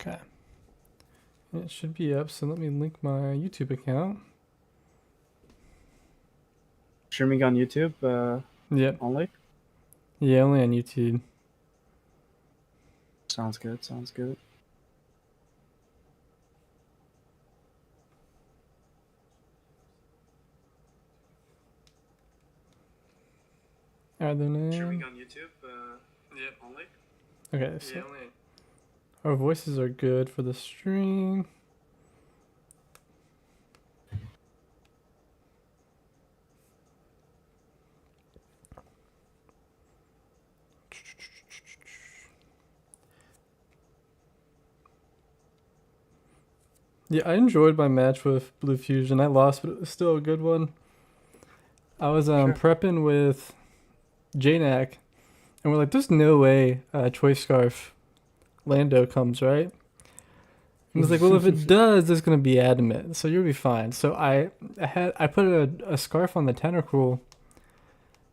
Okay. It should be up, so let me link my YouTube account. Streaming on YouTube Yep. only? Yeah, only on YouTube. Sounds good, sounds good. Are there names? Streaming on YouTube Yep. only? Okay, so our voices are good for the stream. Yeah, I enjoyed my match with Blue Fusion. I lost, but it was still a good one. I was Sure. prepping with JNAC, and we're like, there's no way Choice Scarf Lando comes, right? And it's like, well, if it does, it's gonna be adamant, so you'll be fine. So I put a scarf on the tentacle,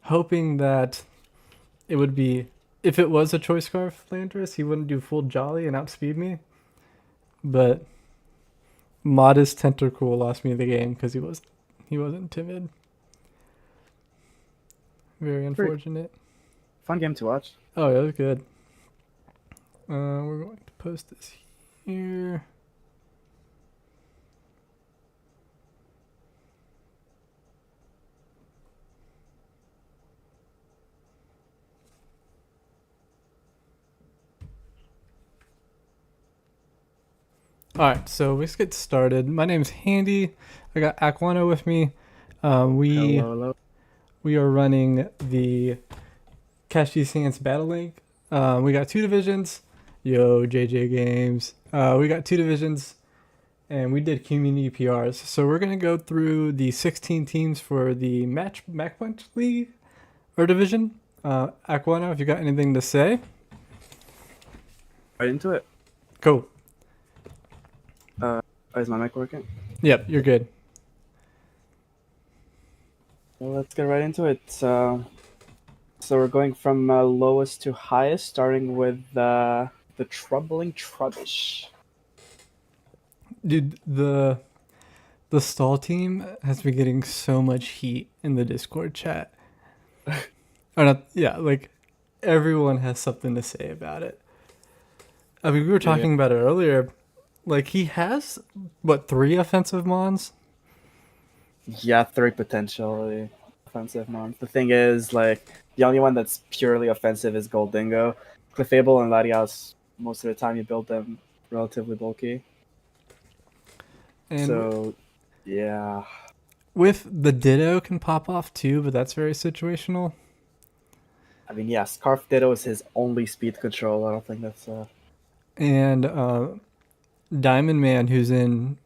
hoping that it would be, if it was a Choice Scarf Landorus, he wouldn't do full jolly and outspeed me. But modest tentacle lost me the game because he wasn't timid. Very unfortunate. Fun game to watch. Oh yeah, it was good. We're going to post this here. Alright, so let's get started. My name's Handy. I got Aquano with me. Hello. We are running the Cash These Sands Battle Link. We got 2 divisions. Yo, JJ Games. We got 2 divisions, and we did community PRs. So we're going to go through the 16 teams for the Mach Punch League or division. Aquano, if you got anything to say. Right into it. Cool. Is my mic working? Yep, you're good. Well, let's get right into it. So we're going from lowest to highest, starting with the troubling Trubbish. Dude, the stall team has been getting so much heat in the Discord chat. Or not, yeah, like everyone has something to say about it. I mean, we were talking about it earlier. Like, he has, what, 3 offensive mons? Yeah, 3 potentially offensive mons. The thing is, like, the only one that's purely offensive is Goldingo. Clefable and Latias, most of the time you build them relatively bulky. And so, yeah. With the Ditto can pop off too, but that's very situational. I mean, yeah, Scarf Ditto is his only speed control. I don't think that's... And Diamond Man, who's in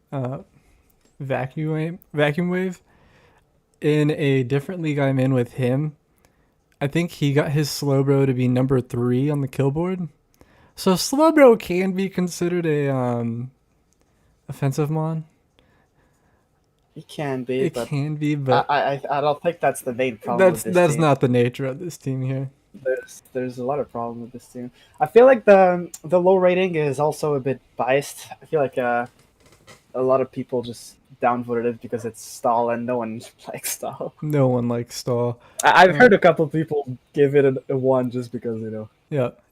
Vacuum Wave, in a different league I'm in with him, I think he got his Slowbro to be number 3 on the kill board. So Slowbro can be considered a offensive mon. It can be. It can be, but I don't think that's the main problem. That's not the nature of this team here. There's a lot of problems with this team. I feel like the low rating is also a bit biased. I feel like a lot of people just downvoted it because it's stall, and no one likes stall. No one likes stall. I've heard a couple people give it a 1 just because, you know.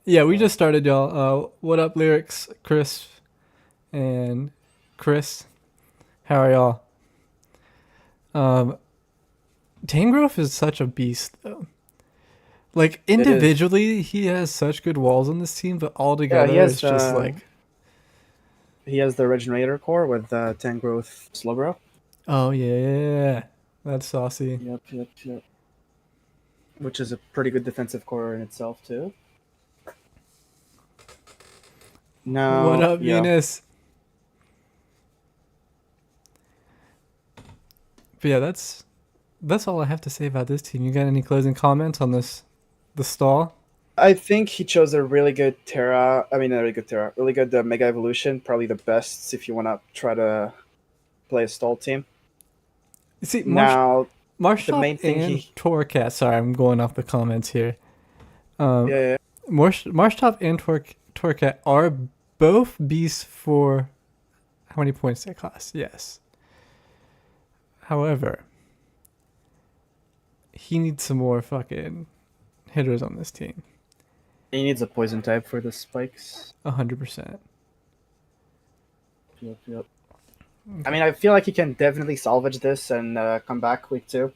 Yeah. We just started, y'all. What up, Lyrics, Chris, and Chris? How are y'all? Tangrowth is such a beast, though. Like, individually, he has such good walls on this team, but altogether, it's just like... He has the Regenerator core with Tangrowth Slowbro. Oh, yeah. That's saucy. Yep. Which is a pretty good defensive core in itself, too. No. What up, Venus? But yeah, that's all I have to say about this team. You got any closing comments on the stall? I think he chose a really good Terra. I mean, a really good Terra. Really good Mega Evolution. Probably the best if you want to try to play a stall team. See, now, the main thing and Torcat. Sorry, I'm going off the comments here. Yeah. Marshtop and Torcat are both beasts for how many points they cost. Yes. However, he needs some more fucking hitters on this team. He needs a poison type for the spikes. 100%. Yep. I mean, I feel like he can definitely salvage this and come back week 2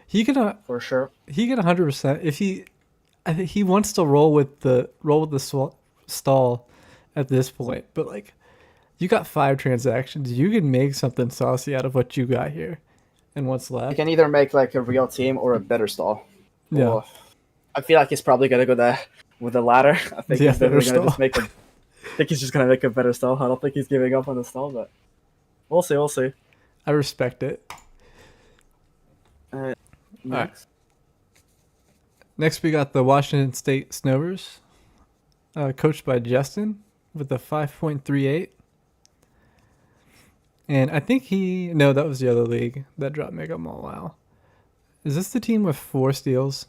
He can for sure. he can 100% if he. I think he wants to roll with the stall at this point, but like, you got 5 transactions. You can make something saucy out of what you got here, and what's You left. can either make like a real team or a better stall. Yeah. Well, I feel like he's probably gonna go with the latter. I think Yeah, he's definitely better gonna just stall. make a. I think he's just gonna make a better stall. I don't think he's giving up on the stall, but we'll see. We'll see. I respect it. Next. Next, we got the Washington State Snovers, coached by Justin with a 5.38. And I think no, that was the other league that dropped Mega Mall. Wow. Is this the team with 4 steals?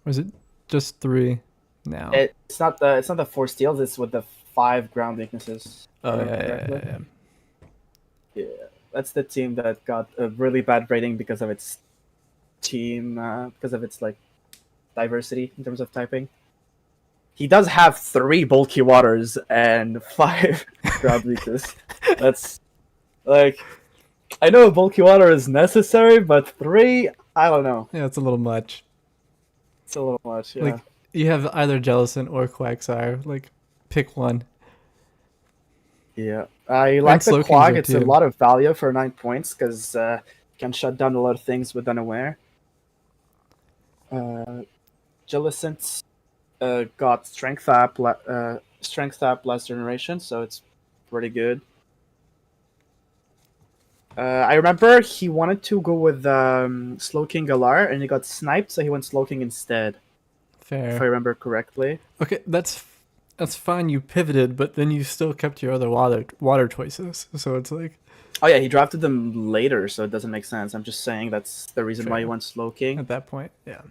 Or is it just 3 now? It's not the 4 steals. It's with the 5 ground weaknesses. Oh, Correctly? yeah. Yeah, that's the team that got a really bad rating because of its team, because of its like diversity in terms of typing. He does have 3 bulky waters and 5 ground weakness. That's like, I know bulky water is necessary, but 3, I don't know. Yeah, it's a little much. It's a little much. Yeah. Like, you have either Jellison or Quagsire. Like, pick one. Yeah, I like the Slowkings Quag. are It's a too. lot of value for 9 points because can shut down a lot of things with Unaware. Jellicent got Strength Up last generation, so it's pretty good. I remember he wanted to go with Slowking Galar, and he got sniped, so he went Slowking instead, if I Fair. remember correctly. Okay, that's fine. You pivoted, but then you still kept your other water choices. So it's like, Oh yeah, he drafted them later, so it doesn't make sense. I'm just saying that's the reason why he Fair. went Slowking. at that point, yeah.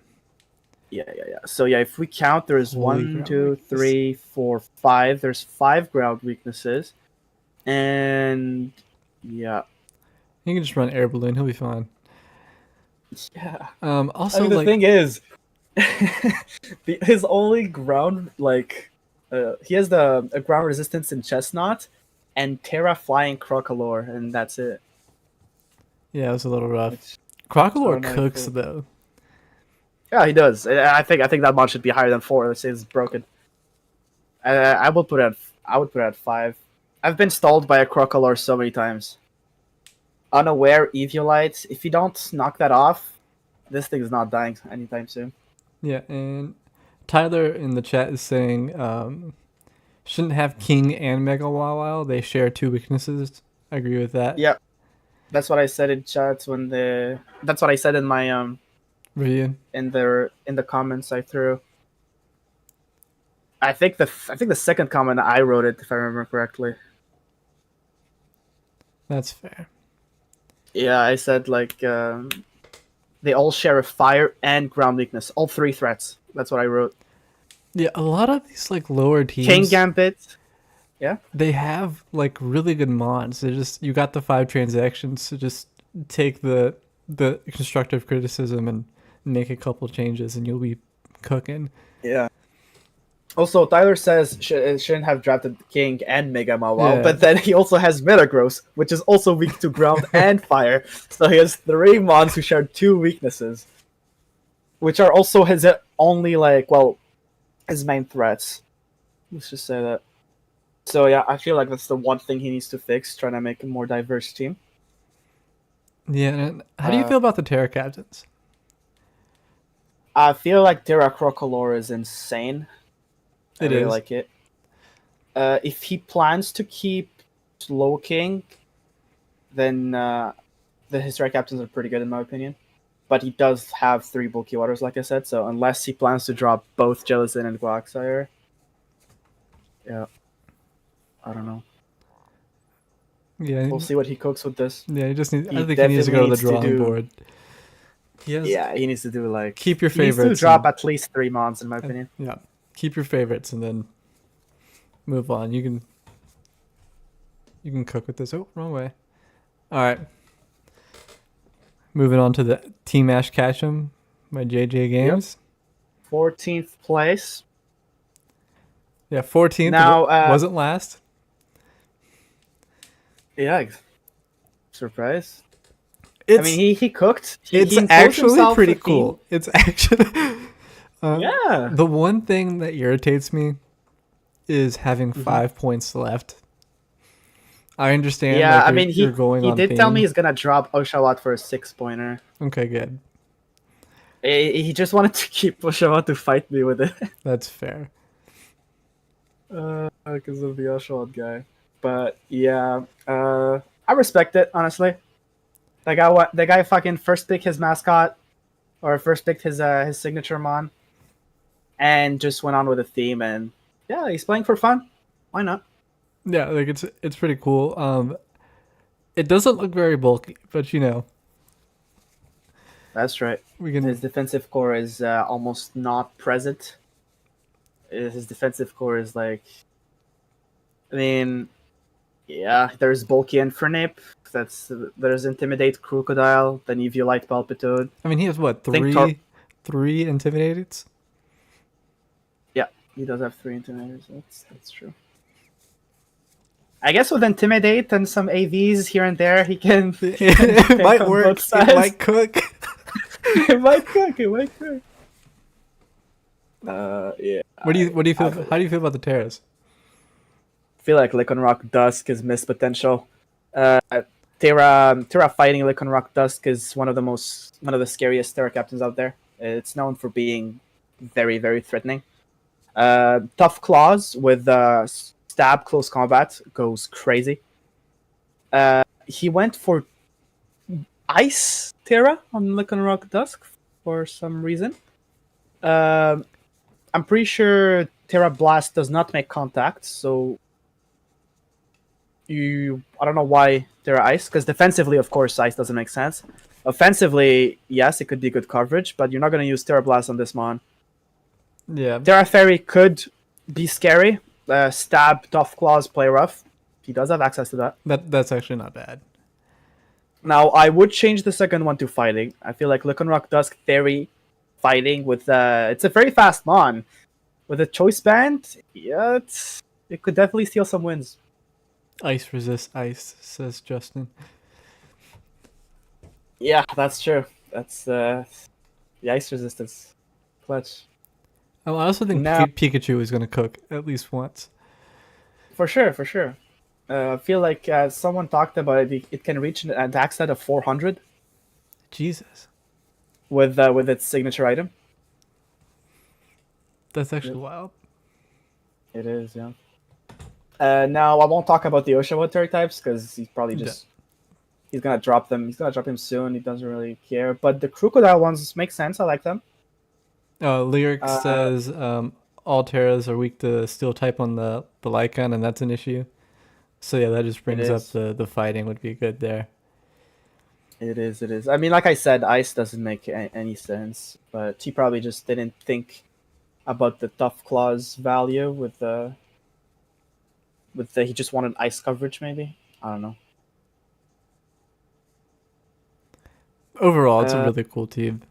Yeah. So yeah, if we count, there's Holy 1, ground 2, weakness. 3, 4, 5. There's 5 ground weaknesses, and yeah, He can just run air balloon. He'll be fine. yeah. Also, I mean, the like, thing is, his only ground he has a ground resistance in Chestnut, and Terra Flying Crocolore, and that's it. yeah, it was a little rough. Which, Crocolore so cooks nice. though. Yeah, he does. I think that mod should be higher than 4. Let's say it's broken. I would put it at 5. I've been stalled by a Crocolore so many times. Unaware Eviolite. If you don't knock that off, this thing is not dying anytime soon. Yeah, and Tyler in the chat is saying shouldn't have King and Mega Wow. They share 2 weaknesses. I agree with that. Yeah, that's what I said in chat That's what I said in my Review. in the comments I threw. I think the second comment I wrote it, if I remember correctly. That's fair. Yeah, I said like they all share a fire and ground weakness, all 3 threats. That's what I wrote. Yeah, a lot of these like lower teams, King Gambit. they have like really good mods. They just, you got the 5 transactions, so just take the constructive criticism and make a couple changes, and you'll be cooking. Yeah. Also, Tyler says shouldn't have drafted King and Mega Mawao, Yeah. but then he also has Metagross, which is also weak to ground and fire. So he has 3 mons who share 2 weaknesses, which are also his only his main threats. Let's just say that. So yeah, I feel like that's the one thing he needs to fix, trying to make a more diverse team. Yeah, and how do you feel about the Terra captains? I feel like Terra Crocolore is insane. I It really is. like it. If he plans to keep Slowking, then his Terra captains are pretty good in my opinion. But he does have 3 bulky waters, like I said, so unless he plans to drop both Jellicent and Quagsire, yeah, I don't know. Yeah, We'll see what he cooks with this. yeah. He just needs. I He think he needs to go to the definitely needs to drawing do- board. He has, Yeah, he needs to do keep your he needs favorites. to drop and- at least 3 mons, in my opinion. yeah, keep your favorites, and then move on. You can cook with this. Oh, wrong way. All right. Moving on to the Team Ash Ketchum by JJ Games. 14th place. Yeah, 14th. Now, wasn't last. Yeah, surprise. It's, I mean, he cooked. It's he imposed actually himself pretty 15. cool. It's actually. Yeah. The one thing that irritates me is having 5 points left. I understand. Yeah, like, I mean, you're going he on did theme. tell me he's gonna drop Oshawott for a 6-pointer. Okay, good. He just wanted to keep Oshawott to fight me with it. That's fair. Because of the Oshawott guy. But yeah, I respect it, honestly. The guy fucking first picked his mascot, or first picked his signature mon, and just went on with a theme. And yeah, he's playing for fun. Why not? Yeah, like it's pretty cool. It doesn't look very bulky, but That's right. we can. His defensive core is almost not present. His defensive core is like, I mean, yeah, there's bulky Infernape. There's Intimidate Crocodile, then Eviolite Palpitoad. I mean, he has what Think three Intimidateds. Yeah, he does have 3 Intimidators. That's true. I guess with Intimidate and some AVs here and there, he can. It might work. It might cook. It might cook. It might cook. Yeah. What do you feel? How do you feel about the Terras? I feel like Lycanroc Dusk is missed potential. Terra fighting Lycanroc Dusk is one of the scariest Terra captains out there. It's known for being very, very threatening. Tough Claws with stab close combat goes crazy. He went for Ice Terra on Lycanroc Dusk for some reason. I'm pretty sure Terra Blast does not make contact, so I don't know why Terra Ice, because defensively, of course, Ice doesn't make sense. Offensively, yes, it could be good coverage, but you're not going to use Terra Blast on this mon. Yeah. Terra Fairy could be scary. Stab, Tough Claws, play rough. He does have access to that. That's actually not bad. Now, I would change the second one to fighting. I feel like Lycanroc Dusk Fairy fighting with it's a very fast mon. With a choice band, yeah, it could definitely steal some wins. Ice resists ice, says Justin. Yeah, that's true. That's the ice resistance. Clutch. Oh, I also think Now- Pikachu is going to cook at least once. For sure. I feel like someone talked about it. It can reach an attack stat of 400 Jesus. with its signature item. That's actually wild. It is, yeah. Now I won't talk about the Oshawott Terry types because he's probably just he's gonna drop them. He's gonna drop him soon. He doesn't really care. But the Crocodile ones make sense. I like them. Lyric says all Terras are weak to steel type on the Lycan, and that's an issue. So yeah, that just brings up the fighting would be good there. It is. I mean, like I said, Ice doesn't make any sense, but he probably just didn't think about the Tough Claws value with the he just wanted Ice coverage, maybe. I don't know. Overall, it's a really cool team.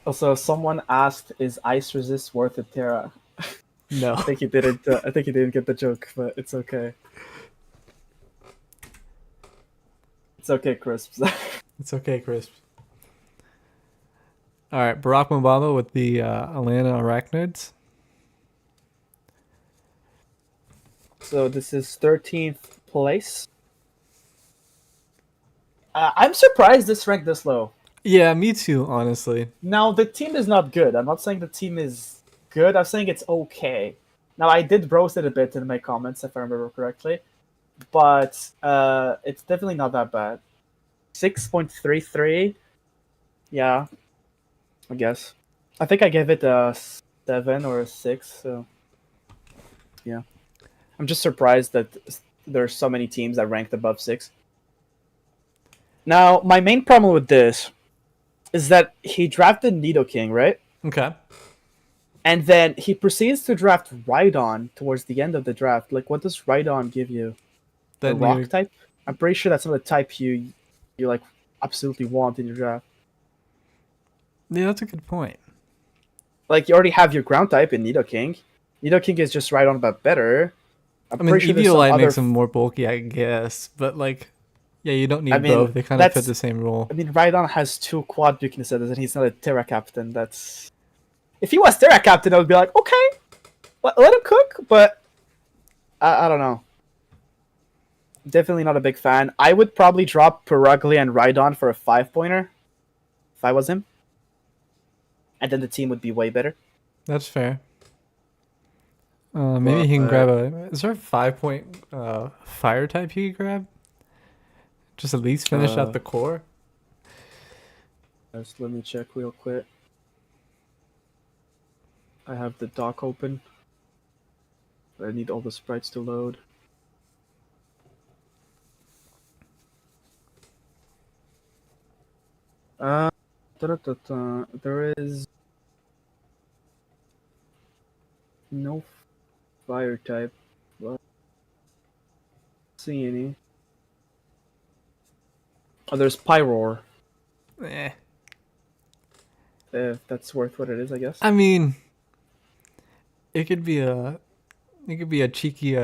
Also, someone asked, "Is Ice Resist worth a Terra?" No. I think he didn't. I think he didn't get the joke, but it's okay. It's okay, Crisps. It's okay, Crisp. All right, Barack Obama with the Atlanta Arachnids. So this is 13th place. I'm surprised this ranked this low. Yeah, me too, honestly. Now, the team is not good. I'm not saying the team is good. I'm saying it's okay. Now, I did roast it a bit in my comments, if I remember correctly. But it's definitely not that bad. 6.33. Yeah, I guess. I think I gave it a 7 or a 6. So, yeah. I'm just surprised that there's so many teams that ranked above 6. Now, my main problem with this is that he drafted Nidoking, right? Okay. And then he proceeds to draft Rhydon towards the end of the draft. Like, what does Rhydon give you? The That rock new. type? I'm pretty sure that's not the type you like absolutely want in your draft. Yeah, that's a good point. Like, you already have your ground type in Nidoking. Nidoking is just Rhydon but better. I'm I mean, pretty sure there's some Eviolite other. makes them more bulky, I guess, but like, yeah, you don't I need mean, both. They kind of fit that's. the same role. I mean, Rhydon has 2 quad weaknesses, and he's not a Terra Captain. That's. If he was Terra Captain, I would be like, okay, let him cook, but I don't know. Definitely not a big fan. I would probably drop Perugly and Rhydon for a 5-pointer if I was him. And then the team would be way better. That's fair. Maybe he can grab a. Is there a 5-point fire type he could grab? Just at least finish out the core. Just let me check real quick. I have the dock open. I need all the sprites to load. There is no fire type. Well, see any. Oh, there's Pyroar. Eh. If that's worth what it is, I guess. I mean, it could be a cheeky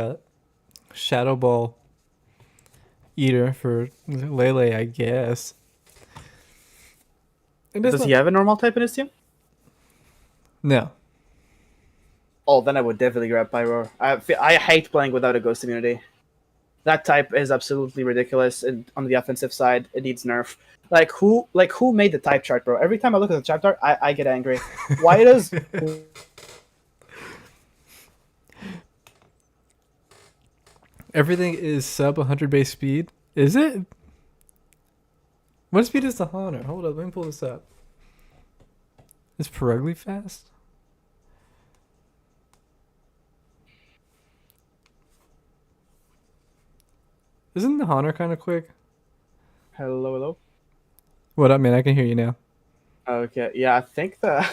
shadow ball eater for Lele, I guess. Does he have a normal type in his team? No. Oh, then I would definitely grab Pyroar. I hate playing without a Ghost immunity. That type is absolutely ridiculous, and on the offensive side, it needs nerf. Like who made the type chart, bro? Every time I look at the type chart, I get angry. Why does Everything is sub 100 base speed? Is it? What speed is the Haunter? Hold up, let me pull this up. Is Perugly fast? Isn't the Haunter kind of quick? hello? What up, man? I can hear you now. Okay, yeah, I think the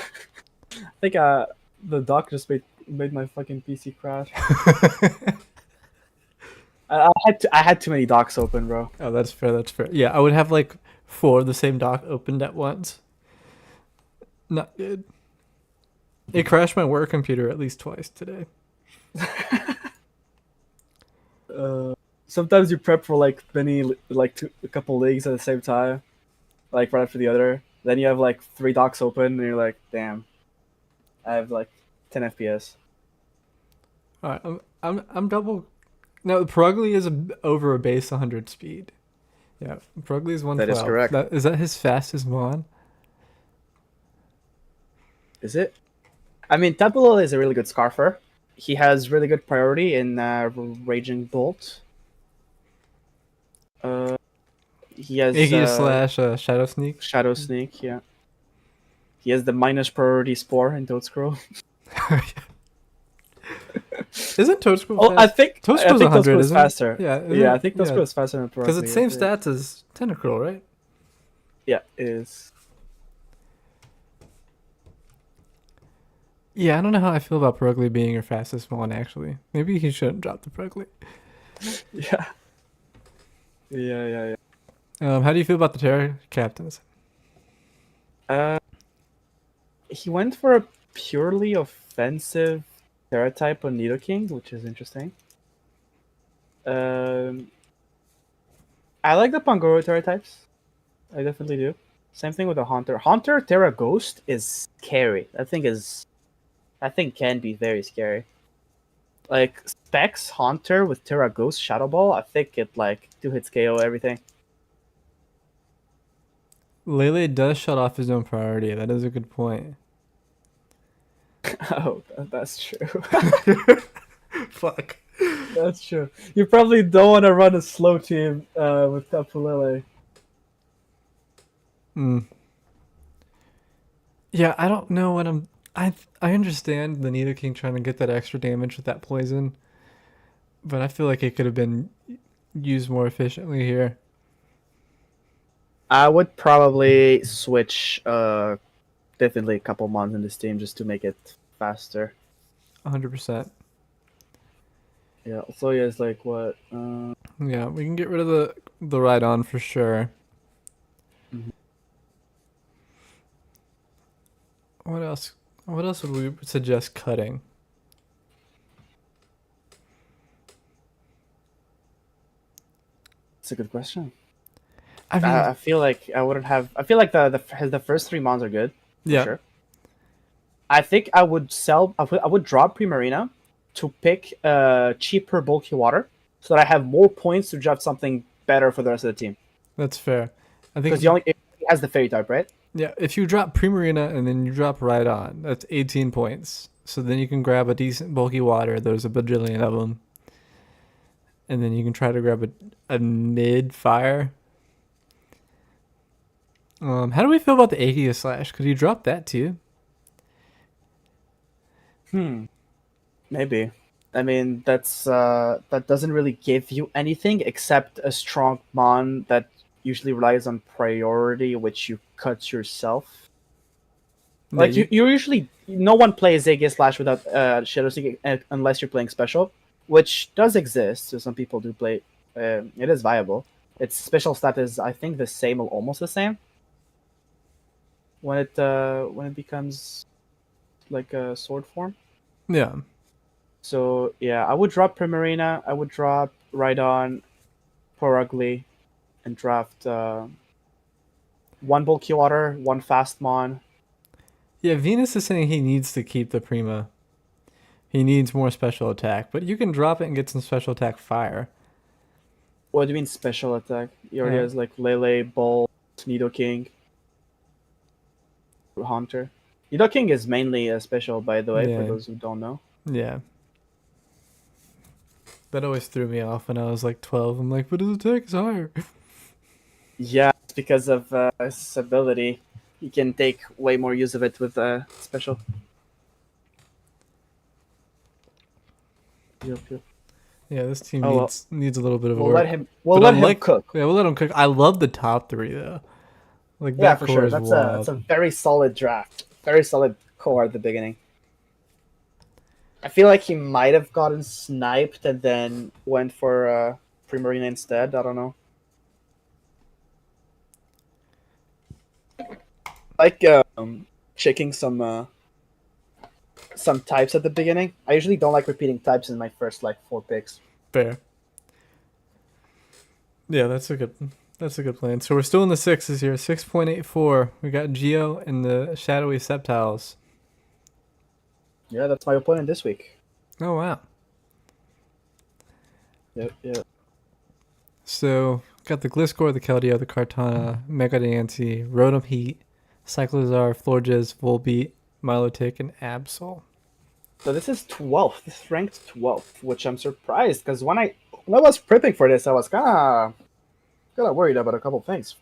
doc just made my fucking PC crash. I had too many docs open, bro. Oh, that's fair. That's fair. Yeah, I would have like 4 of the same dock opened at once. Not good. It crashed my work computer at least twice today. Sometimes you prep for like a couple leagues at the same time, like right after the other. Then you have like 3 docs open, and you're like, damn, I have like 10 FPS. All right, I'm double. No, Perugly is over a base 100 speed. Yeah, Perugly is 112. That is correct. Is that his fastest Mon? Is it? I mean, Tabula is a really good Scarfer. He has really good priority in Raging Bolt. He has Iggy / Shadow Sneak. Shadow Sneak, yeah. He has the minus priority Spore in Toadscroll. Isn't Toadscroll Oh, fast? I think Toadscroll's 100, Toadscroll is isn't faster. it? Yeah, Yeah, I think Toadscroll is faster than because it's the same Perugly, stats as Tentacruel, right? Yeah, it is. Yeah, I don't know how I feel about Perugly being your fastest Mon, actually. Maybe he shouldn't drop the Perugly. Yeah. Yeah. How do you feel about the Terra Captains? He went for a purely offensive Terra type on Nidoking, which is interesting. I like the Pangoro Terra types. I definitely do. Same thing with the Haunter. Haunter Terra Ghost is scary. That thing can be very scary. Like Specs Haunter with Terra Ghost Shadow Ball, I think it like 2 hits KO everything. Lele does shut off his own priority. That is a good point. Oh, that's true. Fuck. That's true. You probably don't want to run a slow team with Tapu Lele. Yeah, I don't know what I understand the Nidoking trying to get that extra damage with that poison, but I feel like it could have been used more efficiently here. I would probably switch definitely a couple months in this team just to make it faster. 100%. Yeah, so yeah, it's like what? Yeah, we can get rid of the ride-on for sure. Mhm. What else? What else would we suggest cutting? It's a good question. I mean, I feel like I wouldn't have. I feel like the first three mons are good for yeah, sure. I think I would sell. I would drop Primarina to pick cheaper bulky water, so that I have more points to draft something better for the rest of the team. that's fair. I think Because he only it has the fairy type, right? yeah, if you drop Primarina and then you drop ride-on, that's 18 points. So then you can grab a decent bulky water. There's a bajillion of them. And then you can try to grab a mid-fire. How do we feel about the Aegis Slash? Could you drop that too? Maybe. I mean, that doesn't really give you anything except a strong mon that usually relies on priority, which you cut yourself. Yeah, Like you usually no one plays Ziggy Slash without Shadow Seeking unless you're playing special, which does exist. So some people do play. It is viable. Its special stat is I think the same or almost the same. When it becomes like a sword form. yeah. So yeah, I would drop Primarina. I would drop Rhydon, Poor Ugly, and draft one bulky water, one fast mon. Yeah, Venus is saying he needs to keep the Prima. He needs more special attack, but you can drop it and get some special attack fire. What do you mean special attack? He already Yeah. has like Lele, Bolt, Nidoking, Hunter. Nidoking is mainly a special, by the way, for Yeah. those who don't know. Yeah. That always threw me off when I was like 12. I'm like, but his attack is higher. Yeah, it's because of his ability. He can take way more use of it with special. Yep, yep. Yeah, this team Oh, well. needs a little bit of We'll work. let him. We'll But let I him like- cook. Yeah, we'll let him cook. I love the top three though. Like Yeah, that for core sure. is That's wild. a very solid draft. Very solid core at the beginning. I feel like he might have gotten sniped and then went for Primarina instead. I don't know. Like checking some types at the beginning. I usually don't like repeating types in my first like 4 picks. Fair. Yeah, that's a good plan. So we're still in the sixes here. 6.84. We got Geo and the Shadowy Sceptiles. Yeah, that's my opponent this week. Oh wow. Yep. So got the Gliscor, the Keldeo, the Kartana, Mega Diancie, Rotom Heat, Cyclizar, Florges, Volbeat, Milotic, and Absol. So this is 12th. This is ranked 12th, which I'm surprised because when I was prepping for this, I was kind of worried about a couple things.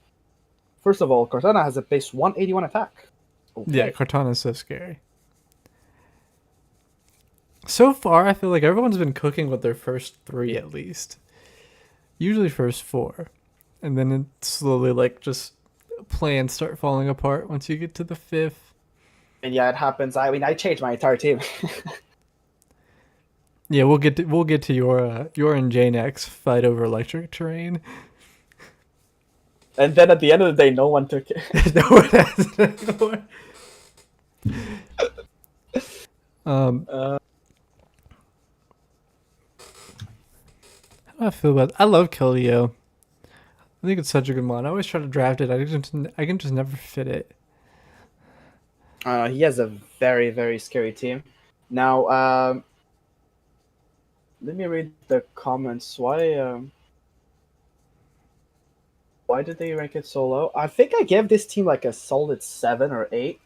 First of all, Cortana has a base 181 attack. Okay. Yeah, Kartana's so scary. So far, I feel like everyone's been cooking with their first 3 at least. Usually first 4. And then it slowly like just plans start falling apart once you get to the 5th. And yeah, it happens. I mean, I changed my entire team. Yeah, we'll get to your and Janex fight over electric terrain. And then at the end of the day, no one took it. No one has it anymore. How do I feel about? I love Keldeo. I think it's such a good mod. I always try to draft it. I can just never fit it. He has a very, very scary team. Now, let me read the comments. Why did they rank it so low? I think I gave this team like a solid 7 or 8.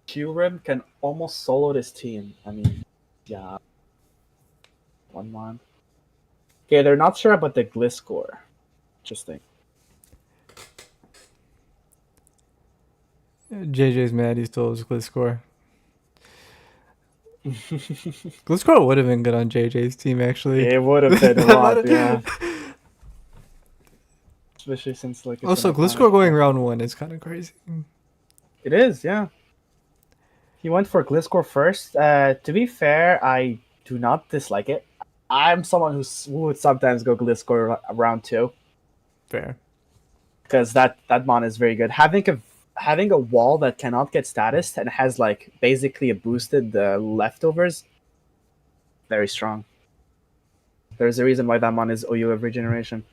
Q-Rim can almost solo this team. I mean, yeah. 1-1. Okay, they're not sure about the Gliscor. Interesting. JJ's mad he stole his Gliscor. Gliscor would have been good on JJ's team, actually. It would have been a lot, yeah. Especially since like. It's Also, an Gliscor iconic- going round 1 is kind of crazy. It is, yeah. He went for Gliscor first. To be fair, I do not dislike it. I'm someone who would sometimes go Gliscor round 2 Fair. because that mon is very good. Having a wall that cannot get status and has like basically a boosted leftovers, very strong. There's a reason why that mon is OU every generation.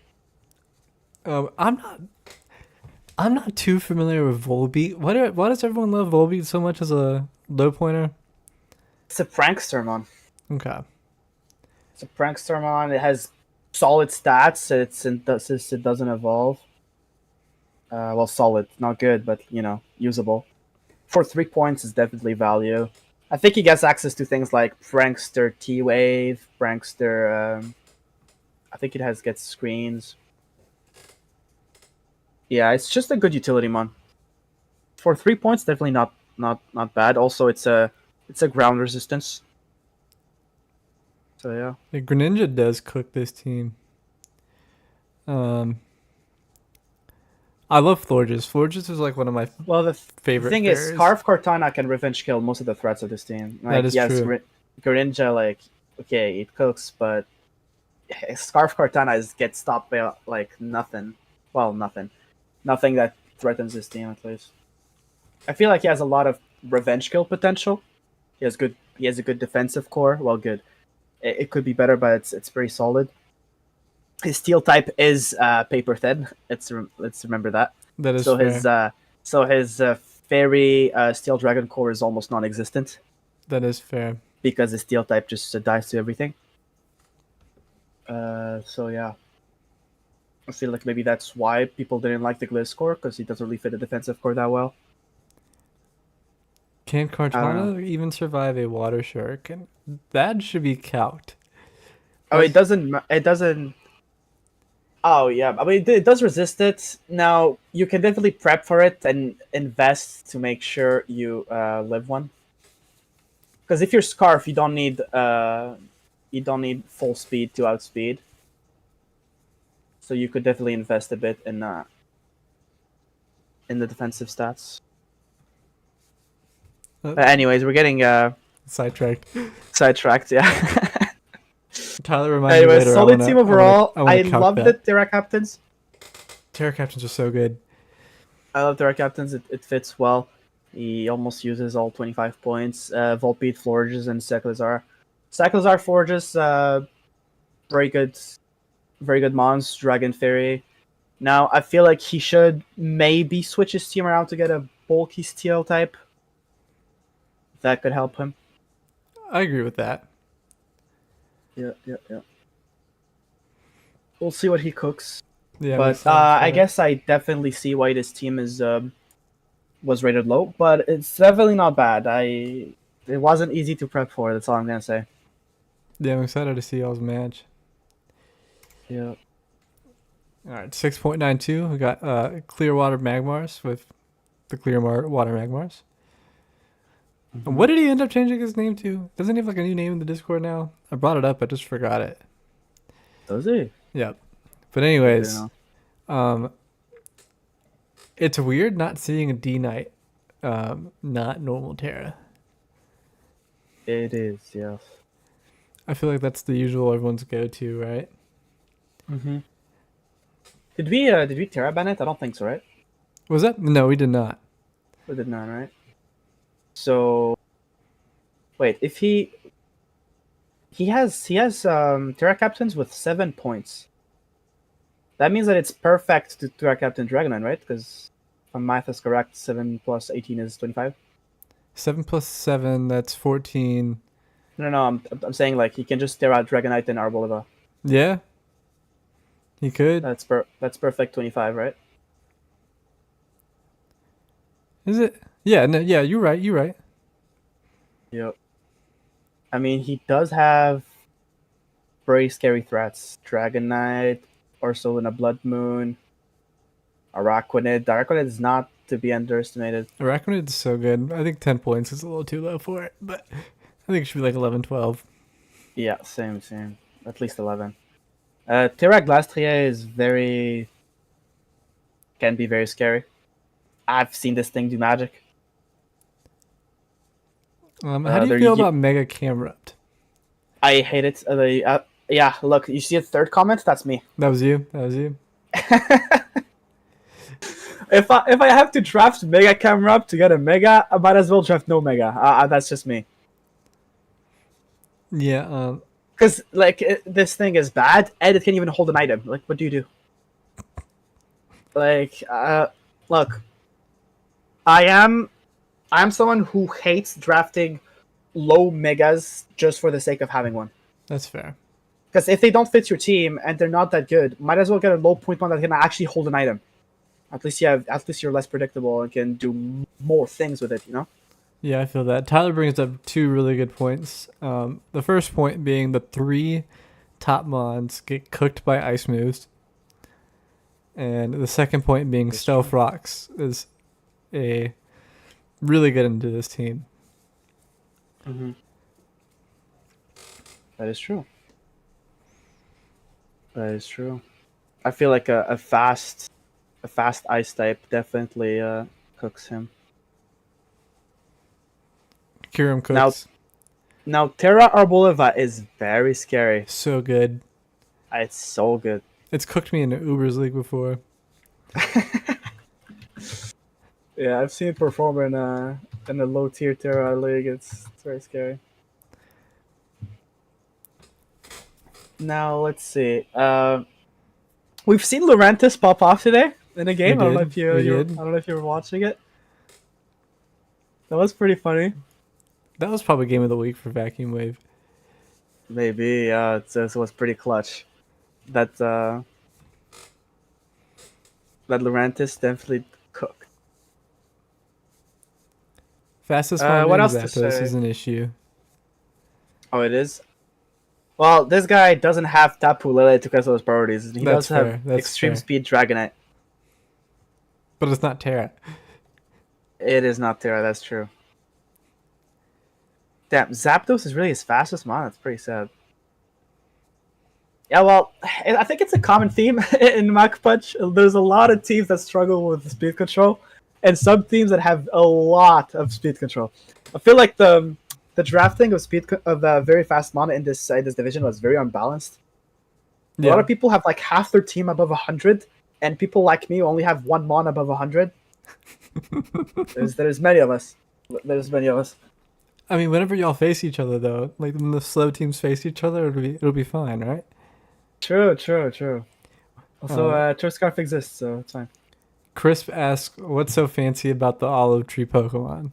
I'm not too familiar with Volbeat. Why does everyone love Volbeat so much as a low pointer? It's a prankster mon. Okay. It's a prankster mon. It has solid stats. It doesn't evolve. Well, solid, not good, but usable. For 3 points is definitely value. I think he gets access to things like Prankster T-Wave, Prankster. I think it gets screens. Yeah, it's just a good utility mon. For 3 points, definitely not bad. Also, it's a ground resistance. So yeah. The Greninja does cook this team. I love Florges. Florges is like one of my the favorite thing fairies. is, Scarf Cortana can revenge kill most of the threats of this team. Like, That is yes, true. Greninja, like, okay, it cooks, but Scarf Cortana gets stopped by like nothing. Well, nothing. Nothing that threatens this team at least. I feel like he has a lot of revenge kill potential. He has a good defensive core. Well, good. It could be better, but it's pretty solid. His steel type is paper thin. Let's remember that. That is So fair. his fairy steel dragon core is almost non-existent That is fair. because his steel type just dies to everything. So yeah, I feel like maybe that's why people didn't like the Gliss core, because he doesn't really fit a defensive core that well. Can I don't know. Cortana even survive a water shark? And that should be calced. Oh, it doesn't. It doesn't. Oh yeah, I mean it does resist it. Now you can definitely prep for it and invest to make sure you live one. Because if you're Scarf, you don't need full speed to outspeed. So you could definitely invest a bit in the defensive stats. But anyways, we're getting Sidetracked. sidetracked. Yeah. Tyler, remind me Anyways, later. solid team overall. I wanna I calc love that. the Terra Captains. Terra Captains are so good. I love Terra Captains. It fits well. He almost uses all 25 points. Volbeat, Florges, and Seclazar. Seclazar, Florges, very good mons. Dragon Fairy. Now, I feel like he should maybe switch his team around to get a bulky steel type. That could help him. I agree with that. Yeah. We'll see what he cooks. Yeah, I'm But excited for I it. guess I definitely see why this team was rated low. But it's definitely not bad. It wasn't easy to prep for. That's all I'm gonna say. Yeah, I'm excited to see y'all's match. Yeah. All right, 6.92. We got Clearwater Magmars with the Clearwater Magmars. Mm-hmm. What did he end up changing his name to? Doesn't he have like a new name in the Discord now? I brought it up, I just forgot it. Does he? Yep. But I anyways, don't know. it's weird not seeing a D Knight, not normal Terra. It is, yes. I feel like that's the usual everyone's go to, right? Mm-hmm. Did we Terra ban it? I don't think so, right? Was that? No, we did not. We did not, right? So wait, if he has Terra Captains with 7 points. That means that it's perfect to Terra Captain Dragonite, right? Because if my math is correct, 7 plus 18 is 25. 7 plus 7, that's 14. No, I'm saying like he can just tear out Dragonite and Arboliva. Yeah. He could. That's perfect 25, right? Is it? Yeah, no, yeah, you're right. You're right. Yep. I mean, he does have very scary threats. Dragonite, Ursulina Blood Moon, Araquanid. Araquanid is not to be underestimated. Arachnid is so good. I think 10 points is a little too low for it, but I think it should be like 11, 12. Yeah, same. At least 11. Terra Glastria can be very scary. I've seen this thing do magic. How do you They're feel about Mega Camrupt? I hate it. Yeah, look, you see a third comment? That's me. That was you. That was you. If I have to draft Mega Camera up to get a Mega, I might as well draft no Mega. That's just me. Yeah. Because like this thing is bad, and it can't even hold an item. Like, what do you do? Like, look, I am someone who hates drafting low Megas just for the sake of having one. That's fair. Because if they don't fit your team and they're not that good, might as well get a low point one that can actually hold an item. At least you're less predictable and can do more things with it. You know. Yeah, I feel that. Tyler brings up two really good points. The first point being the 3 top mons get cooked by ice moves. And the second point being Stealth Rocks is a really good into this team. Mm-hmm. That is true. That is true. I feel like a fast ice type definitely cooks him. Kirim cooks. Now Terra Arboleva is very scary. So good. It's so good. It's cooked me in the Ubers League before. Yeah, I've seen it perform in a low tier Terra league. It's very scary. Now let's see. We've seen Lurantis pop off today in a game. I don't know if you were watching it. That was pretty funny. That was probably game of the week for Vacuum Wave. Maybe, it was pretty clutch. That Lurantis definitely cooked. Fastest what else to Zapdos say? is an issue. Oh, it is? Well, this guy doesn't have Tapu Lele to cast those priorities. He does have Extreme Speed Dragonite. But it's not Terra. It is not Terra, that's true. Damn, Zapdos is really his fastest mon. That's pretty sad. Yeah, well, I think it's a common theme in Mach Punch. There's a lot of teams that struggle with speed control, and some teams that have a lot of speed control. I feel like the drafting of very fast mana in this division was very unbalanced. Yeah. A lot of people have like half their team above 100, and people like me only have one mon above 100. There's many of us. There's many of us. I mean, whenever y'all face each other, though, like when the slow teams face each other, it'll be fine, right? True. Also, Turscarf exists, so it's fine. Crisp asks, "What's so fancy about the olive tree Pokemon?"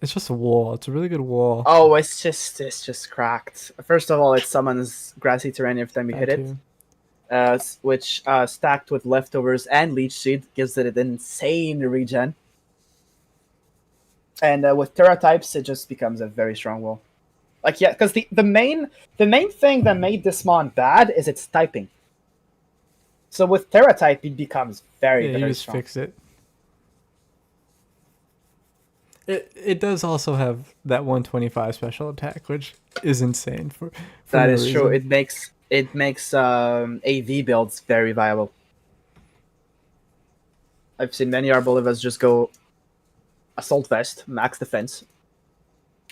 It's just a wall. It's a really good wall. Oh, it's just cracked. First of all, it summons grassy terrain every time you hit it, which stacked with leftovers and leech seed gives it an insane regen. And with Terra types, it just becomes a very strong wall. Like, yeah, because the main thing that made this mon bad is its typing. So with Terra type, it becomes very you just strong. Fix it. It does also have that 125 special attack, which is insane for that no is reason. True. It makes AV builds very viable. I've seen many Arbolivas just go Assault Vest, max defense,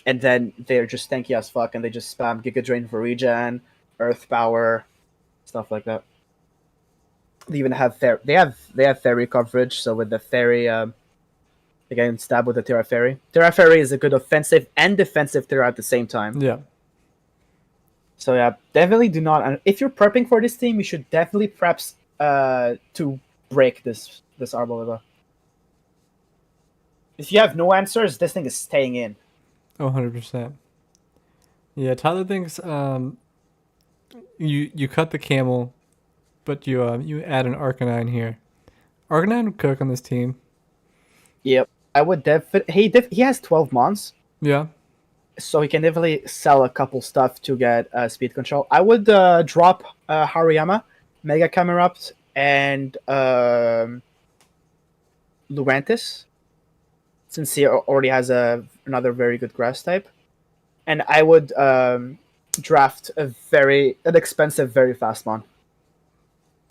and then they're just tanky as fuck, and they just spam Giga Drain for regen, Earth Power, stuff like that. They even have they have Fairy coverage, so with the Fairy, they can stab with the Terra Fairy. Terra Fairy is a good offensive and defensive Terra at the same time. Yeah. So yeah, definitely do not. If you're prepping for this team, you should definitely prep to break this Arboliva. If you have no answers, this thing is staying in. Oh, 100%. Yeah, Tyler thinks you cut the camel, but you add an Arcanine here. Arcanine would cook on this team. Yep, I would definitely. He has 12 mons. Yeah. So he can definitely sell a couple stuff to get speed control. I would drop Hariyama, Mega Camerupt, and Lurantis, since he already has another very good grass type. And I would draft an expensive, very fast mon.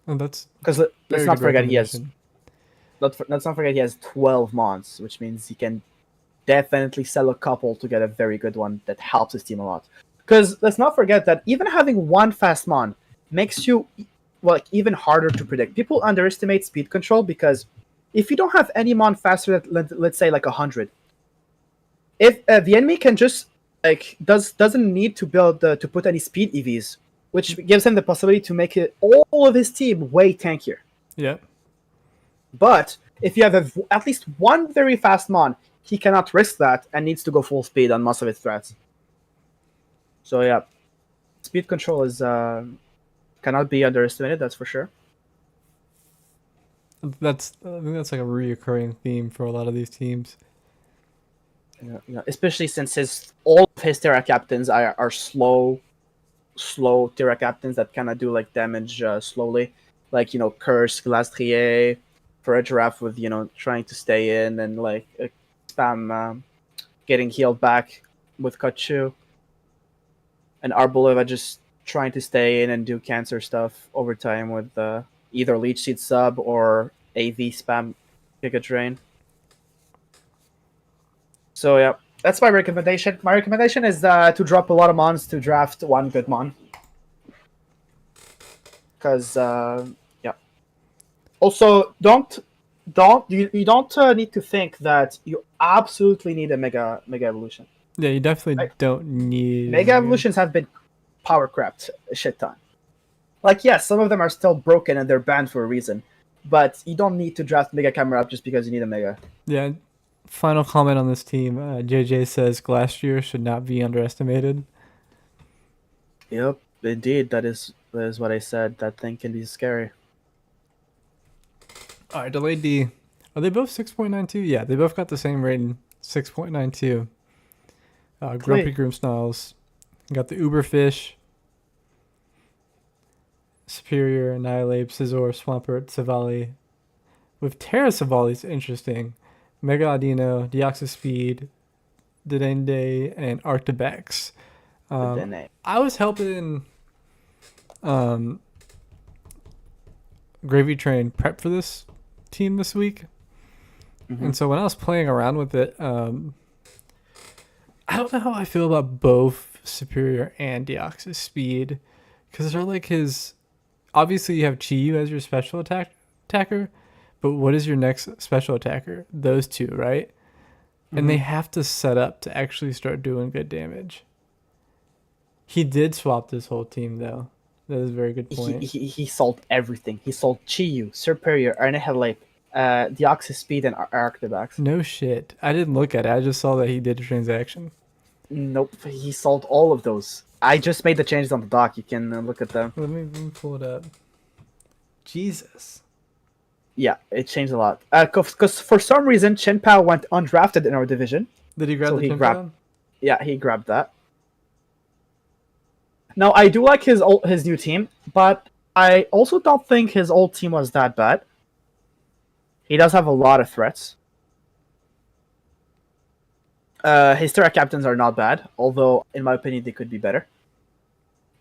And that's because let's not forget he has 12 mons, which means he can definitely sell a couple to get a very good one that helps his team a lot. Because let's not forget that even having one fast mon makes you even harder to predict. People underestimate speed control because if you don't have any mon faster than let's say like 100, if the enemy can just doesn't need to build to put any speed EVs, which gives him the possibility to make all of his team way tankier. Yeah. But if you have at least one very fast mon, he cannot risk that and needs to go full speed on most of his threats. So yeah, speed control is cannot be underestimated. That's for sure. I think that's like a reoccurring theme for a lot of these teams. Yeah, especially since all of his Terra captains are slow Terra captains that kind of do like damage slowly, like Curse, Glastrier, for a giraffe with trying to stay in and like spam getting healed back with Kachu, and Arboleva just trying to stay in and do cancer stuff over time with either Leech Seed sub or AV spam Giga Drain. So yeah, that's my recommendation. My recommendation is to drop a lot of mons to draft one good mon. Because yeah. Also, you don't need to think that you absolutely need a mega evolution. Yeah, you definitely don't need Mega evolutions have been power crapped a shit ton. Like yes, some of them are still broken and they're banned for a reason, but you don't need to draft Mega Camera up just because you need a Mega. Yeah. Final comment on this team. JJ says Glastrier should not be underestimated. Yep, indeed, that is what I said. That thing can be scary. All right, delayed D. Are they both 6.92? Yeah, they both got the same rating, 6.92. Grumpy Groom Snarls. Got the Uberfish, Superior, Annihilate, Scizor, Swampert, Savali. With Terra Savali's interesting. Mega Audino, Deoxyspeed, Dedende, and Arctibex. I was helping Gravy Train prep for this team this week. Mm-hmm. And so when I was playing around with it, I don't know how I feel about both Superior and Deoxyspeed. Because they're like his... Obviously you have Chi-Yu as your special attacker. But what is your next special attacker? Those two, right? Mm-hmm. And they have to set up to actually start doing good damage. He did swap this whole team, though. That is a very good point. He sold everything. He sold Chi-Yu, Superior, Annihilate, Deoxyspeed, and Arctibex. No shit. I didn't look at it. I just saw that he did a transaction. Nope. He sold all of those. I just made the changes on the dock. You can look at them. Let me pull it up. Jesus. Yeah, it changed a lot. Because for some reason, Chen Pao went undrafted in our division. Did he grab the Chen Pao? Yeah, he grabbed that. Now, I do like his new team, but I also don't think his old team was that bad. He does have a lot of threats. His Terra captains are not bad, although, in my opinion, they could be better.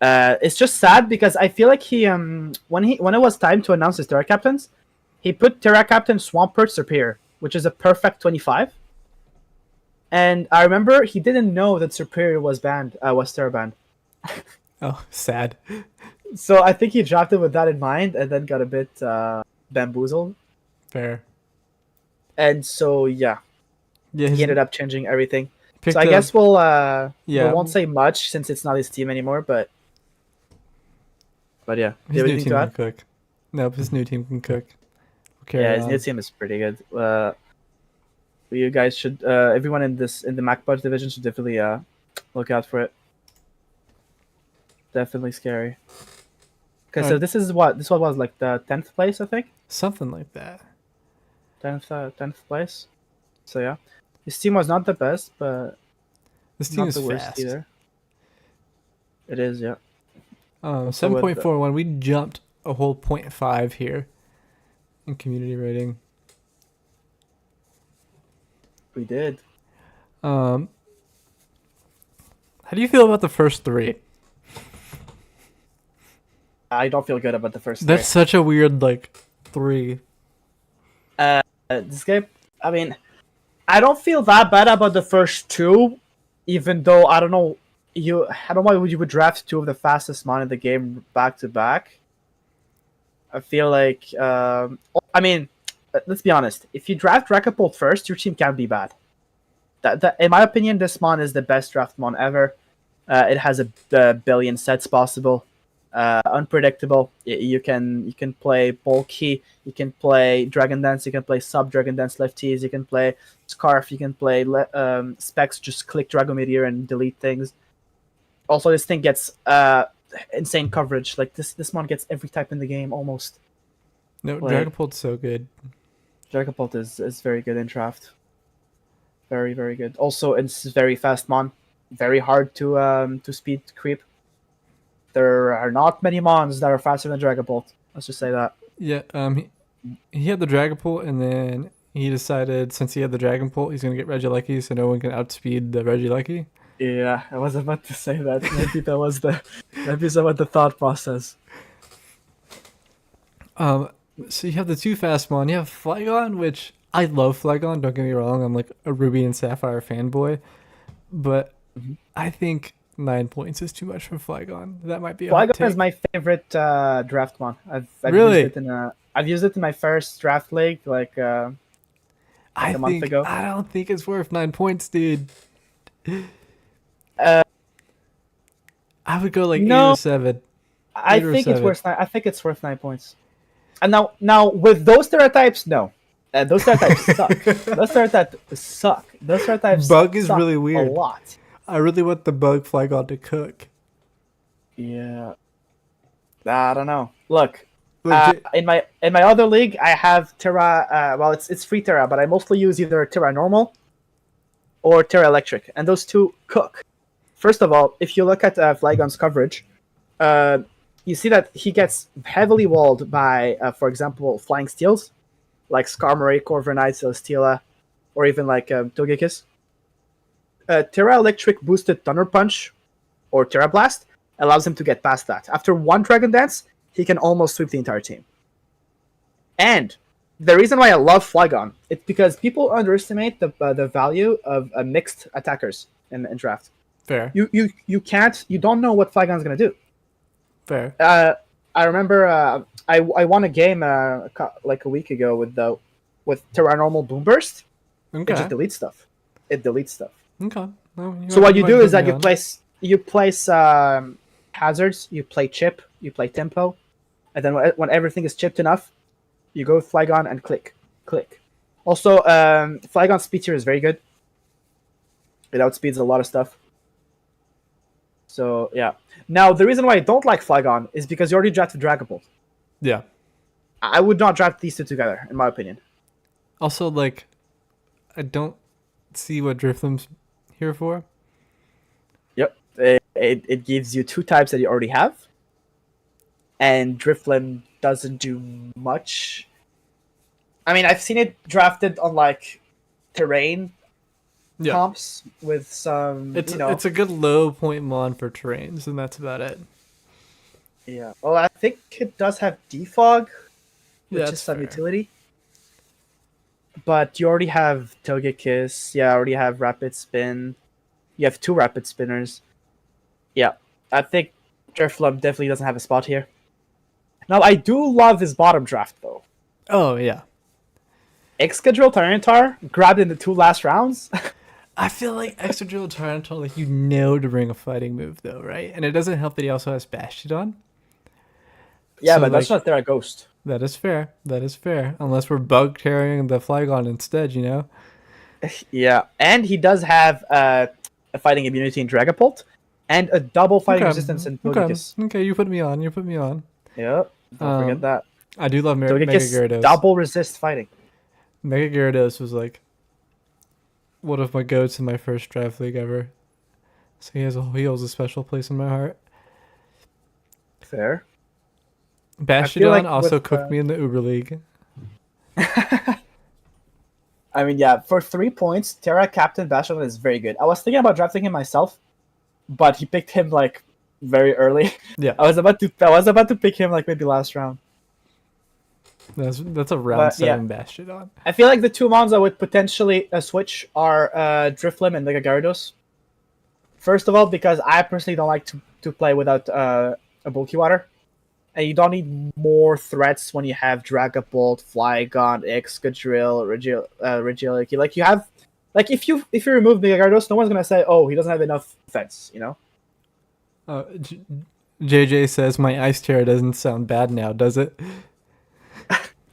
It's just sad because I feel like he when it was time to announce his Terra captains, he put Terra Captain Swampert Superior, which is a perfect 25. And I remember he didn't know that Superior was banned, was Terra banned. Oh, sad. So I think he drafted with that in mind and then got a bit bamboozled. Fair. And so, yeah. He ended up changing everything. So I guess we won't say much since it's not his team anymore, but yeah. His new team can cook. Nope, his new team can cook. His new team is pretty good. You guys should, everyone in the MacBudge division should definitely look out for it. Definitely scary. Okay, so this one was like the 10th place, I think. Something like that. 10th place. So yeah, his team was not the best, but this team not is the worst fast. either. It is, yeah. 7.41. We jumped a whole 0.5 here in community rating. We did. How do you feel about the first three? I don't feel good about the first three. That's such a weird, three. This guy, I mean, I don't feel that bad about the first two, even though I don't know why you would draft two of the fastest mon in the game back to back. I feel like I mean, let's be honest. If you draft Dragapult first, your team can't be bad. That in my opinion, this mon is the best draft mon ever. It has a billion sets possible. Unpredictable. You can play bulky. You can play Dragon Dance. You can play sub Dragon Dance lefties. You can play Scarf. You can play Specs. Just click Dragon Meteor and delete things. Also, this thing gets insane coverage. Like this mon gets every type in the game almost. No, Like, Dragapult's so good. Dragapult is very good in draft. Very, very good. Also, it's very fast mon. Very hard to speed creep. There are not many mons that are faster than Dragapult. Let's just say that. Yeah, he had the Dragapult, and then he decided since he had the Dragonpult, he's gonna get Regieleki, so no one can outspeed the Regieleki. Yeah, I was about to say that. Maybe that was the thought process. So you have the two fast mon. You have Flygon, which I love Flygon. Don't get me wrong. I'm like a Ruby and Sapphire fanboy, but I think 9 points is too much for Flygon. That might be a hot Flygon take. is my favorite draft mon. I've Really? I've used it in my first draft league a month ago. I don't think it's worth 9 points, dude. Uh, I would go like no, 8 or 7. I 8 or think it's 7. worth I think it's worth 9 points. And now with those stereotypes, no. Those stereotypes suck. Those stereotypes suck. Those stereotypes Bug is suck really weird. a lot. I really want the bug Flygon to cook. Yeah. I don't know. Look, Legit- in my other league, I have Terra. Well, it's free Terra, but I mostly use either Terra normal or Terra electric, and those two cook. First of all, if you look at Flygon's coverage, you see that he gets heavily walled by, for example, flying steals, like Skarmory, Corviknight, Celesteela, or even like Togekiss. Terra Electric boosted Thunder Punch or Terra Blast allows him to get past that. After one Dragon Dance, he can almost sweep the entire team. And the reason why I love Flygon, it's because people underestimate the value of mixed attackers in draft. Fair. You don't know what Flygon's gonna do. Fair. I remember I won a game like a week ago with Terra Normal Boom Burst. Okay. It just deletes stuff. It deletes stuff. Okay. Well, So what you do is that you you place hazards, you play chip, you play tempo, and then when everything is chipped enough, you go with Flygon and click. Also, Flygon speed tier is very good. It outspeeds a lot of stuff. So yeah. Now the reason why I don't like Flygon is because you already drafted Dragapult. Yeah. I would not draft these two together, in my opinion. Also, like, I don't see what Drifloom's here for. Yep. It gives you two types that you already have. And Drifloom doesn't do much. I mean, I've seen it drafted on like terrain comps with some. It's a good low point mon for terrains, and that's about it. Yeah. Well, I think it does have defog, which That's is some fair. utility. But you already have Togekiss. Yeah, I already have Rapid Spin. You have two Rapid Spinners. Yeah, I think Drifloom definitely doesn't have a spot here. Now, I do love his bottom draft, though. Oh yeah. Excadrill Tyranitar grabbed in the two last rounds. I feel like Extra Drill Tyranitar, like, you know to bring a fighting move though, right? And it doesn't help that he also has Bastiodon. Yeah, So, but that's like, not Thera Ghost. That is fair. That is fair. Unless we're bug carrying the Flygon instead, you know? Yeah, and he does have a fighting immunity in Dragapult and a double fighting resistance in Togekiss. Okay, you put me on. Yep, don't forget that. I do love Mega Togekiss Gyarados. double resist fighting. Mega Gyarados was like one of my goats in my first draft league ever. So he holds a special place in my heart. Fair. Bastiodon like also with, cooked me in the Uber League. I mean, yeah, for 3 points, Terra Captain Bastiodon is very good. I was thinking about drafting him myself, but he picked him like very early. Yeah. I was about to pick him like maybe last round. That's a round But yeah, 7 Bastiodon. I feel like the two mons I would potentially switch are Driflim and Mega Gyarados. First of all, because I personally don't like to play without a bulky water. And you don't need more threats when you have Dragapult, Flygon, Excadrill, Regieleki. Like you have, like if you remove Mega Gyarados, no one's gonna say, "Oh, he doesn't have enough defense," you know. JJ says my Ice Terror doesn't sound bad now, does it?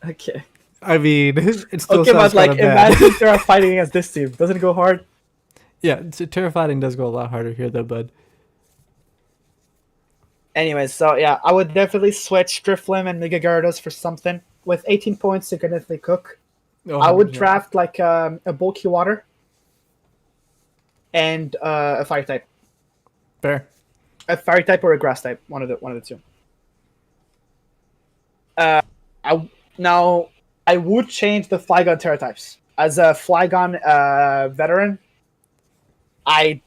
Okay. I mean, it still Okay, sounds but like kind of bad. imagine Terra fighting against this team. Doesn't it go hard? Yeah, Terra fighting does go a lot harder here, though, bud. Anyways, so yeah, I would definitely switch Driflim and Mega Gyarados for something. With 18 points, you can definitely cook. Oh, I would 100%. draft like a bulky water and a fire type, Fair. a fire type or a grass type, one of the two. Now I would change the Flygon Terra types as a Flygon veteran. I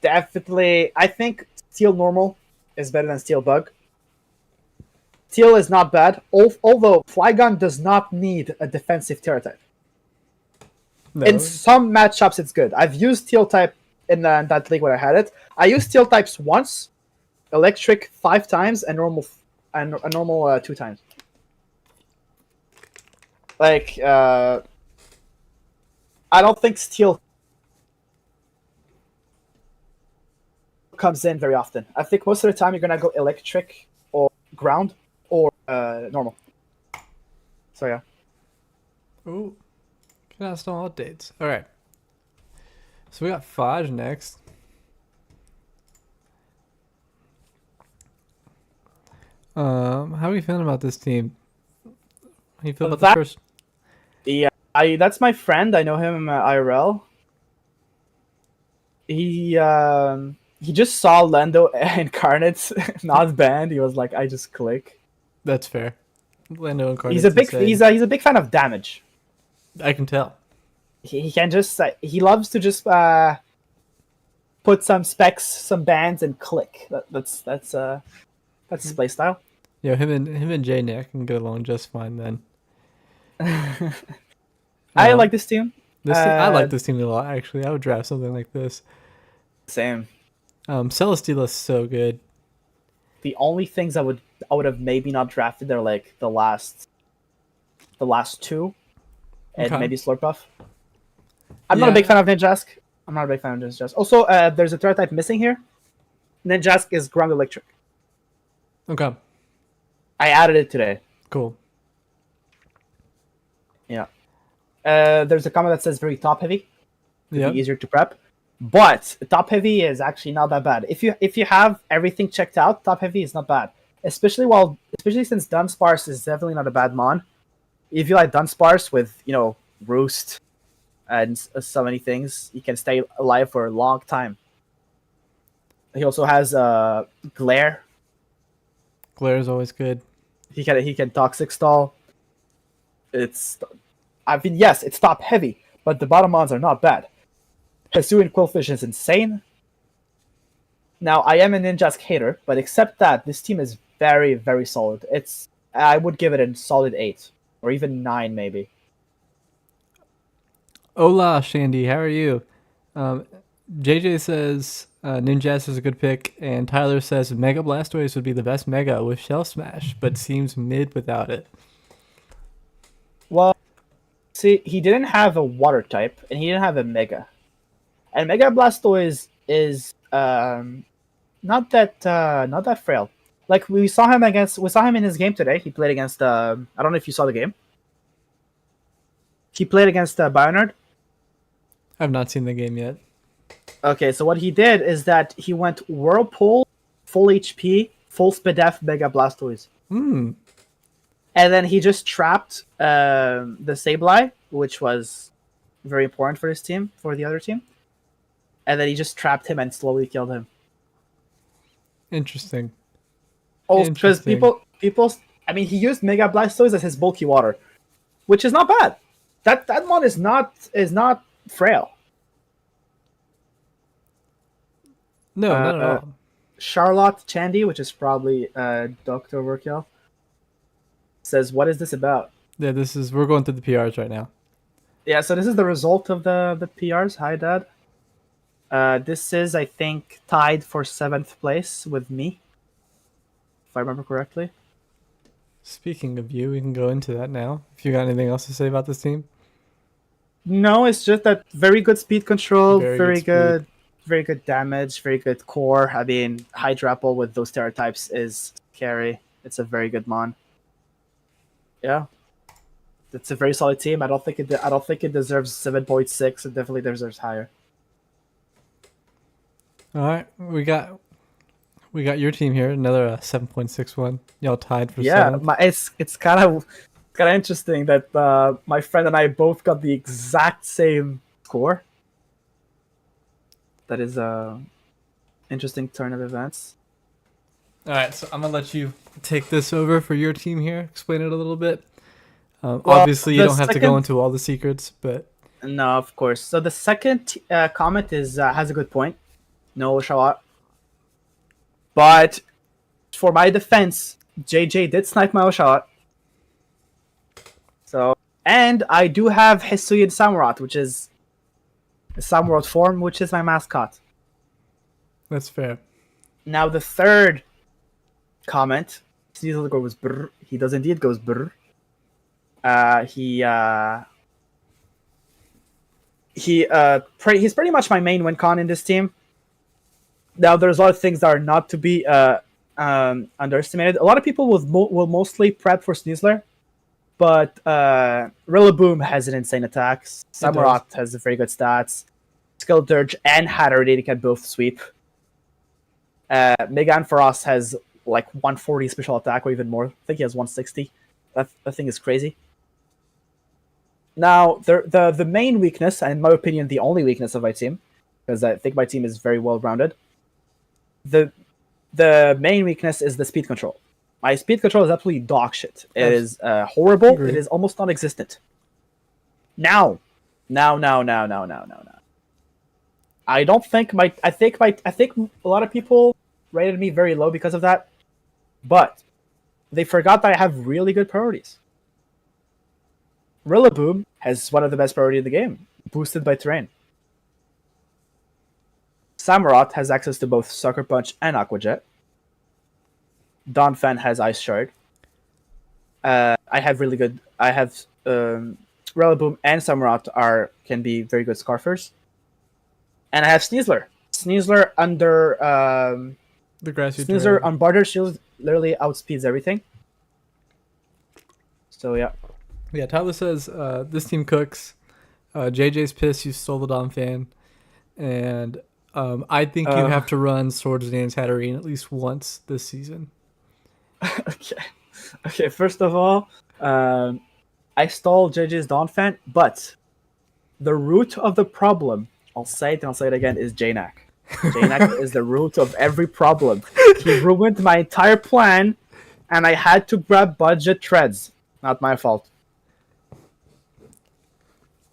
think Steel Normal is better than Steel Bug. Steel is not bad, although Flygon does not need a defensive Terra type. No. In some matchups, it's good. I've used Steel type in that league when I had it. I used Steel types once, Electric 5 times, and normal 2 times. Like, I don't think Steel comes in very often. I think most of the time you're gonna go Electric or Ground or normal. So yeah. Ooh. Cast all updates. All right. So we got Faj next. How are you feeling about this team? How you feel about the first? Yeah, that's my friend. I know him IRL. He just saw Lando Incarnate's not banned. He was like, I just click. That's fair. Lando Incarnate's he's a big fan of damage. I can tell. He can just he loves to just put some specs, some bands, and click. That's his play style. Yeah, him and J-Neck can get along just fine then. I like this team. I like this team a lot, actually. I would draft something like this. Same. Celesteela is so good. The only things I would have maybe not drafted are like the last two, and maybe Slurpuff. I'm not a big fan of Ninjask. Also, there's a third type missing here. Ninjask is ground electric. Okay. I added it today. Cool. Yeah. There's a comment that says very top heavy. Yeah. Easier to prep. But top heavy is actually not that bad. If you have everything checked out, top heavy is not bad. Especially since Dunsparce is definitely not a bad mon. If you like Dunsparce with, Roost and so many things, you can stay alive for a long time. He also has Glare. Glare is always good. He can Toxic Stall. Yes, it's top heavy, but the bottom mons are not bad. Hisuian Quillfish is insane. Now, I am a Ninjask hater, but except that, this team is very, very solid. I would give it a solid 8, or even 9, maybe. Hola, Shandy. How are you? JJ says Ninjask is a good pick, and Tyler says Mega Blastoise would be the best Mega with Shell Smash, but seems mid without it. Well, see, he didn't have a Water type, and he didn't have a Mega. And Mega Blastoise is not that frail. Like we saw him in his game today. He played against I don't know if you saw the game. He played against Bionard. I've not seen the game yet. Okay, so what he did is that he went Whirlpool, full HP, full Spadef, Mega Blastoise. Hmm. And then he just trapped the Sableye, which was very important for his team, for the other team. And then he just trapped him and slowly killed him. Interesting. Oh, because people, he used Mega Blastoise as his bulky water, which is not bad. That mon is not frail. No, not at all. Charlotte Chandy, which is probably Dr. Overkill, says, "What is this about?" Yeah, we're going through the PRs right now. Yeah, so this is the result of the PRs. Hi, Dad. This is, I think, tied for 7th place with me, if I remember correctly. Speaking of you, we can go into that now. If you got anything else to say about this team. No, it's just that very good speed control, Very good speed. very good damage, very good core. I mean, Hydra Apple with those stereotypes is scary. It's a very good mon. Yeah, it's a very solid team. I don't think it deserves 7.6. It definitely deserves higher. All right, we got your team here. Another 7.61. Y'all tied for Yeah, seventh. it's kind of interesting that my friend and I both got the exact same score. That is a interesting turn of events. All right, so I'm gonna let you take this over for your team here. Explain it a little bit. Well, Obviously, you the don't have to go into all the secrets, but No, of course. So the second comment is has a good point. No shot. But for my defense, JJ did snipe my shot. So, and I do have Hisuian Samurott, which is a Samurott form, which is my mascot. that's fair. Now the third comment, Sneasel goes brr. He does indeed goes brr. He's pretty much my main win con in this team. Now there's a lot of things that are not to be underestimated. A lot of people will mostly prep for Sneasler, but Rillaboom has an insane attack. Samurott has very good stats. Skill Dirge and Hatterade can both sweep. Megan Faros has like 140 special attack or even more. I think he has 160. That thing is crazy. Now, the main weakness, and in my opinion, the only weakness of my team, because I think my team is very well rounded. The main weakness is the speed control. My speed control is absolutely dog shit. It is horrible. Agreed. It is almost non-existent. Now. I don't think I think a lot of people rated me very low because of that, but they forgot that I have really good priorities. Rillaboom has one of the best priority in the game, boosted by terrain. Samurott has access to both Sucker Punch and Aqua Jet. Donphan has Ice Shard. I have Rillaboom and Samurott can be very good Scarfers. And I have Sneasler. Sneasler under The grassy Sneasler terrain. on Barter Shields literally outspeeds everything. So yeah. Yeah, Tyler says this team cooks. JJ's pissed you stole the Dom fan, and I think you have to run Swords Dance Hatterene at least once this season. Okay. First of all, I stole JJ's Dawn fan, but the root of the problem, I'll say it and I'll say it again, is JNAC. JNAC is the root of every problem. He ruined my entire plan, and I had to grab budget treads. Not my fault.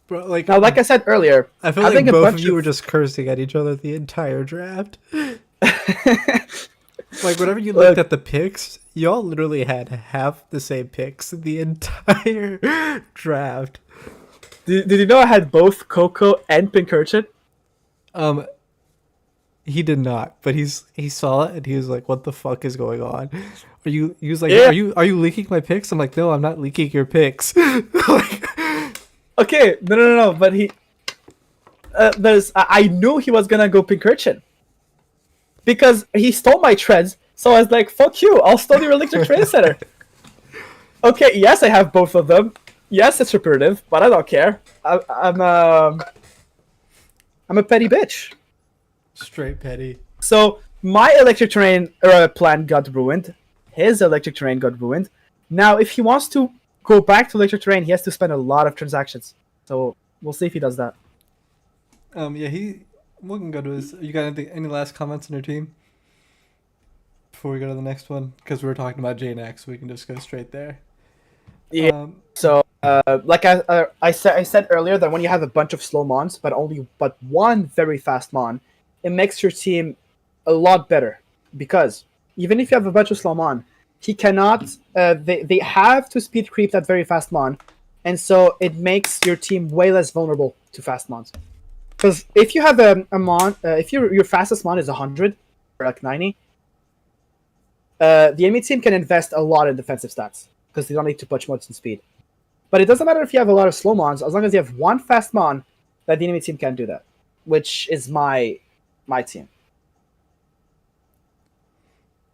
Bro, like I said earlier, I feel like both of you were just cursing at each other the entire draft. Like whenever you looked at the picks, y'all literally had half the same picks the entire draft. Did you know I had both Coco and Pinkerton? He did not, but he saw it and he was like, "What the fuck is going on? Are you?" He was like, Yeah. Are you leaking my picks?" I'm like, "No, I'm not leaking your picks." Like, Okay, no. But I knew he was gonna go Pinkerton because he stole my treads. So I was like, "Fuck you! I'll steal your electric train center." Okay, yes, I have both of them. Yes, it's repetitive, but I don't care. I'm a petty bitch. straight petty. So my electric terrain plan got ruined. His electric terrain got ruined. Now, if he wants to go back to electric terrain, he has to spend a lot of transactions. So we'll see if he does that. Yeah, we can go to his. You got any last comments on your team before we go to the next one? Because we were talking about JNAC, so we can just go straight there. Yeah. So, like I said earlier, that when you have a bunch of slow mons, but one very fast mon, it makes your team a lot better. Because even if you have a bunch of slow mon, he cannot. They have to speed creep that very fast mon, and so it makes your team way less vulnerable to fast mons. Because if you have a mon, if your fastest mon is 100 or like 90, the enemy team can invest a lot in defensive stats because they don't need to push much in speed. But it doesn't matter if you have a lot of slow mons, as long as you have one fast mon, that the enemy team can do that, which is my team.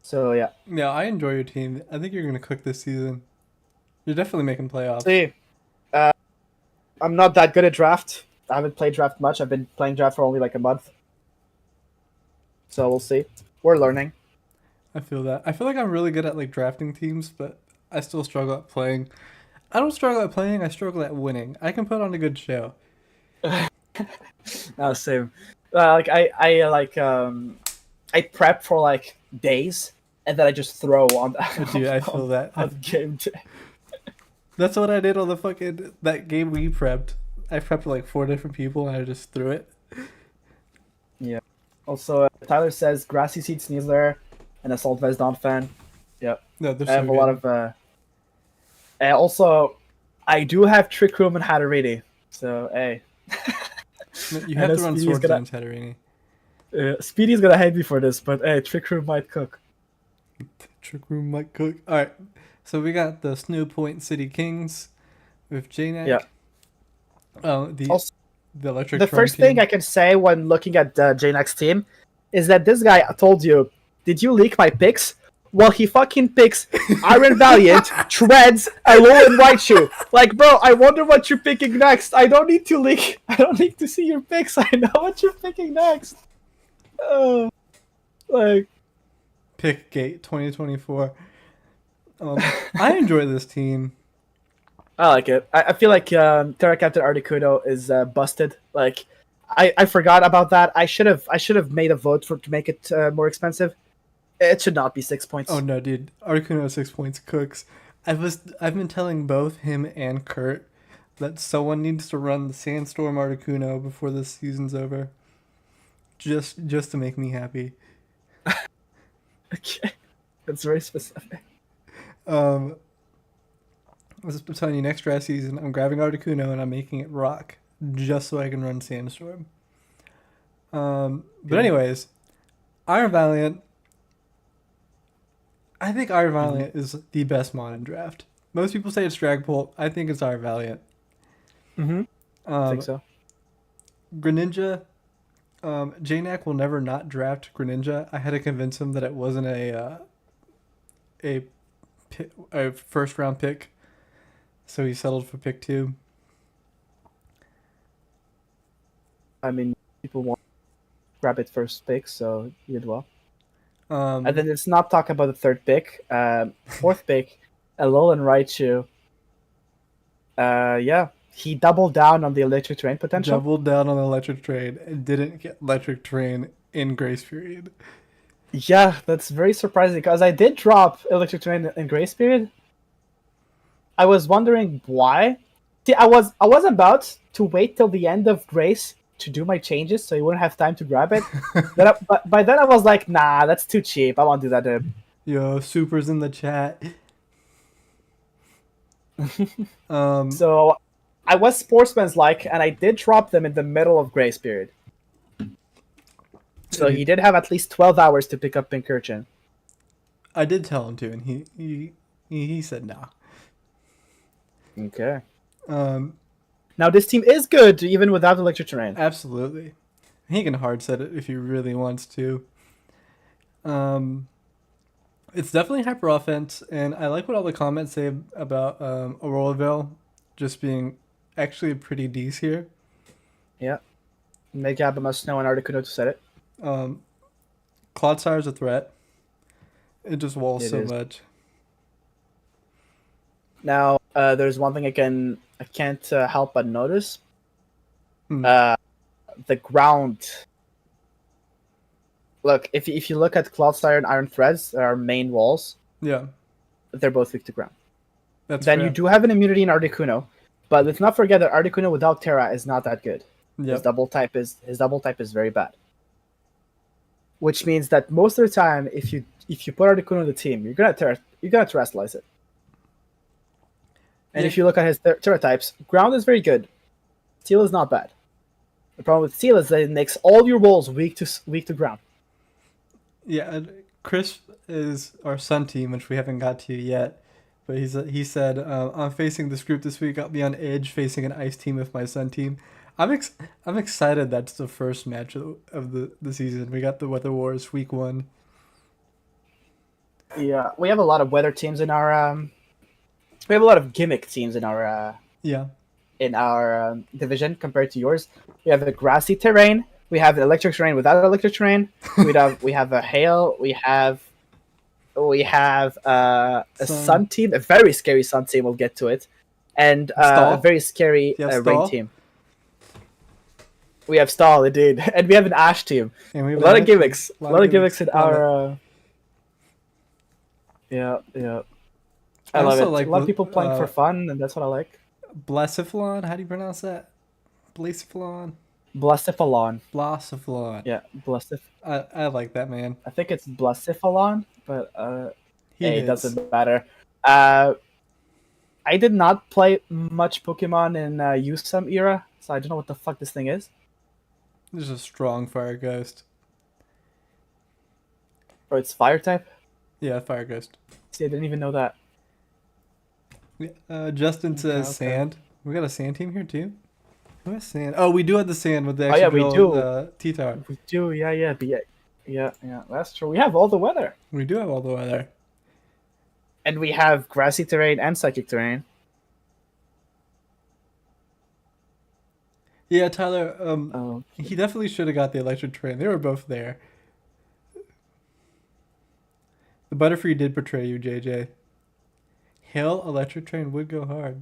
So yeah. Yeah, I enjoy your team. I think you're gonna cook this season. You're definitely making playoffs. See, I'm not that good at draft. I haven't played draft much. I've been playing draft for only like a month. So we'll see. We're learning. I feel that. I feel like I'm really good at like drafting teams, but I still struggle at playing. I don't struggle at playing. I struggle at winning. I can put on a good show. No, same. I prep for like days, and then I just throw on Dude, I feel that. on game day. That's what I did on the fucking that game we prepped. I prepped like 4 different people and I just threw it. Yeah. Also, Tyler says Grassy Seed Sneasler and Assault Vest Dawn fan. Yep. No, they're I have so a lot of. Also, I do have Trick Room and Hatterini. So hey. You have to run Speedy's Swords gonna- and Hatterini. Speedy's gonna hate me for this, but hey, Trick Room might cook. Trick Room might cook. All right, so we got the Snow Point City Kings with JNAC. Yeah. The electric. The Drum first team. thing I can say when looking at JNAC's team is that this guy told you, "Did you leak my picks?" Well, he fucking picks Iron Valiant, Treads, Alola, and Raichu. Like, bro, I wonder what you're picking next. I don't need to leak. I don't need to see your picks. I know what you're picking next. Like, Pickgate 2024. I enjoy this team. I like it. I feel like Terra Captain Articuno is busted. Like, I forgot about that. I should have made a vote to make it more expensive. It should not be 6 points. Oh no, dude! Articuno 6 points cooks. I've been telling both him and Kurt that someone needs to run the Sandstorm Articuno before this season's over. Just to make me happy. Okay, that's very specific. I'm telling you, next draft season, I'm grabbing Articuno and I'm making it rock just so I can run Sandstorm. But anyways, Iron Valiant. I think Iron Valiant is the best mon in draft. Most people say it's Dragapult. I think it's Iron Valiant. I think so. Greninja. JNAC will never not draft Greninja. I had to convince him that it wasn't a first round pick, so he settled for pick 2. I mean, people want to grab it first pick, so you did well. And then let's not talk about the third pick. Fourth pick, Alolan and Raichu. Yeah, he doubled down on the electric terrain potential. Doubled down on the electric train and didn't get electric train in grace period. Yeah, that's very surprising because I did drop electric terrain in grace period. I was wondering why. See, I was about to wait till the end of grace to do my changes so he wouldn't have time to grab it. But by then I was like, nah, that's too cheap. I won't do that to him. Yo, Super's in the chat. So I was sportsman's like, and I did drop them in the middle of grace period. So he did have at least 12 hours to pick up Pincurchin. I did tell him to, and he said nah. Okay. Now this team is good even without electric terrain. Absolutely. He can hard set it if he really wants to. It's definitely hyper offense, and I like what all the comments say about Auroraville just being actually pretty decent here. Yeah. Make Abima Snow and Articuno to set it. Cloudsire's a threat. It just walls so is. much. Now, there's one thing I can't help but notice. The ground. Look, if you look at Cloudsire and Iron Threads, our main walls, Yeah. they're both weak to ground. That's Then fair. you do have an immunity in Articuno, but let's not forget that Articuno without Terra is not that good. Yep. His double type is very bad. Which means that most of the time, if you put Articuno on the team, you're gonna you gotta terrestrialize it. And Yeah. if you look at his turret types, ground is very good. Steel is not bad. The problem with steel is that it makes all your walls weak to ground. Yeah, and Chris is our Sun team, which we haven't got to yet. But he said, I'm facing this group this week. Got me on edge facing an ice team with my Sun team. I'm excited that's the first match of the season. We got the Weather Wars week 1. Yeah, we have a lot of weather teams in our. We have a lot of gimmick teams Yeah. in our division compared to yours. We have a grassy terrain. We have electric terrain without electric terrain. We have a hail. We have a sun team, a very scary sun team. We'll get to it, and a very scary rain team. We have stall indeed, and we have an ash team. And we have a lot of gimmicks. A lot of gimmicks in our. Yeah. I love it. Like a lot of people playing for fun, and that's what I like. Blessiflon, how do you pronounce that? Blessiflon? Blessiflon. Yeah, Blessif. I like that, man. I think it's Blessiflon, but it doesn't matter. I did not play much Pokemon in USM era, so I don't know what the fuck this thing is. There's a strong fire ghost. Or it's fire type? Yeah, fire ghost. See, I didn't even know that. Justin says sand. We got a sand team here too. Who has sand? Oh, we do have the sand with the we do. T-Tar. We do, yeah. Yeah, that's true. We have all the weather. We do have all the weather. And we have grassy terrain and psychic terrain. Yeah, Tyler, he definitely should have got the electric terrain. They were both there. The Butterfree did betray you, JJ. Hail electric train would go hard.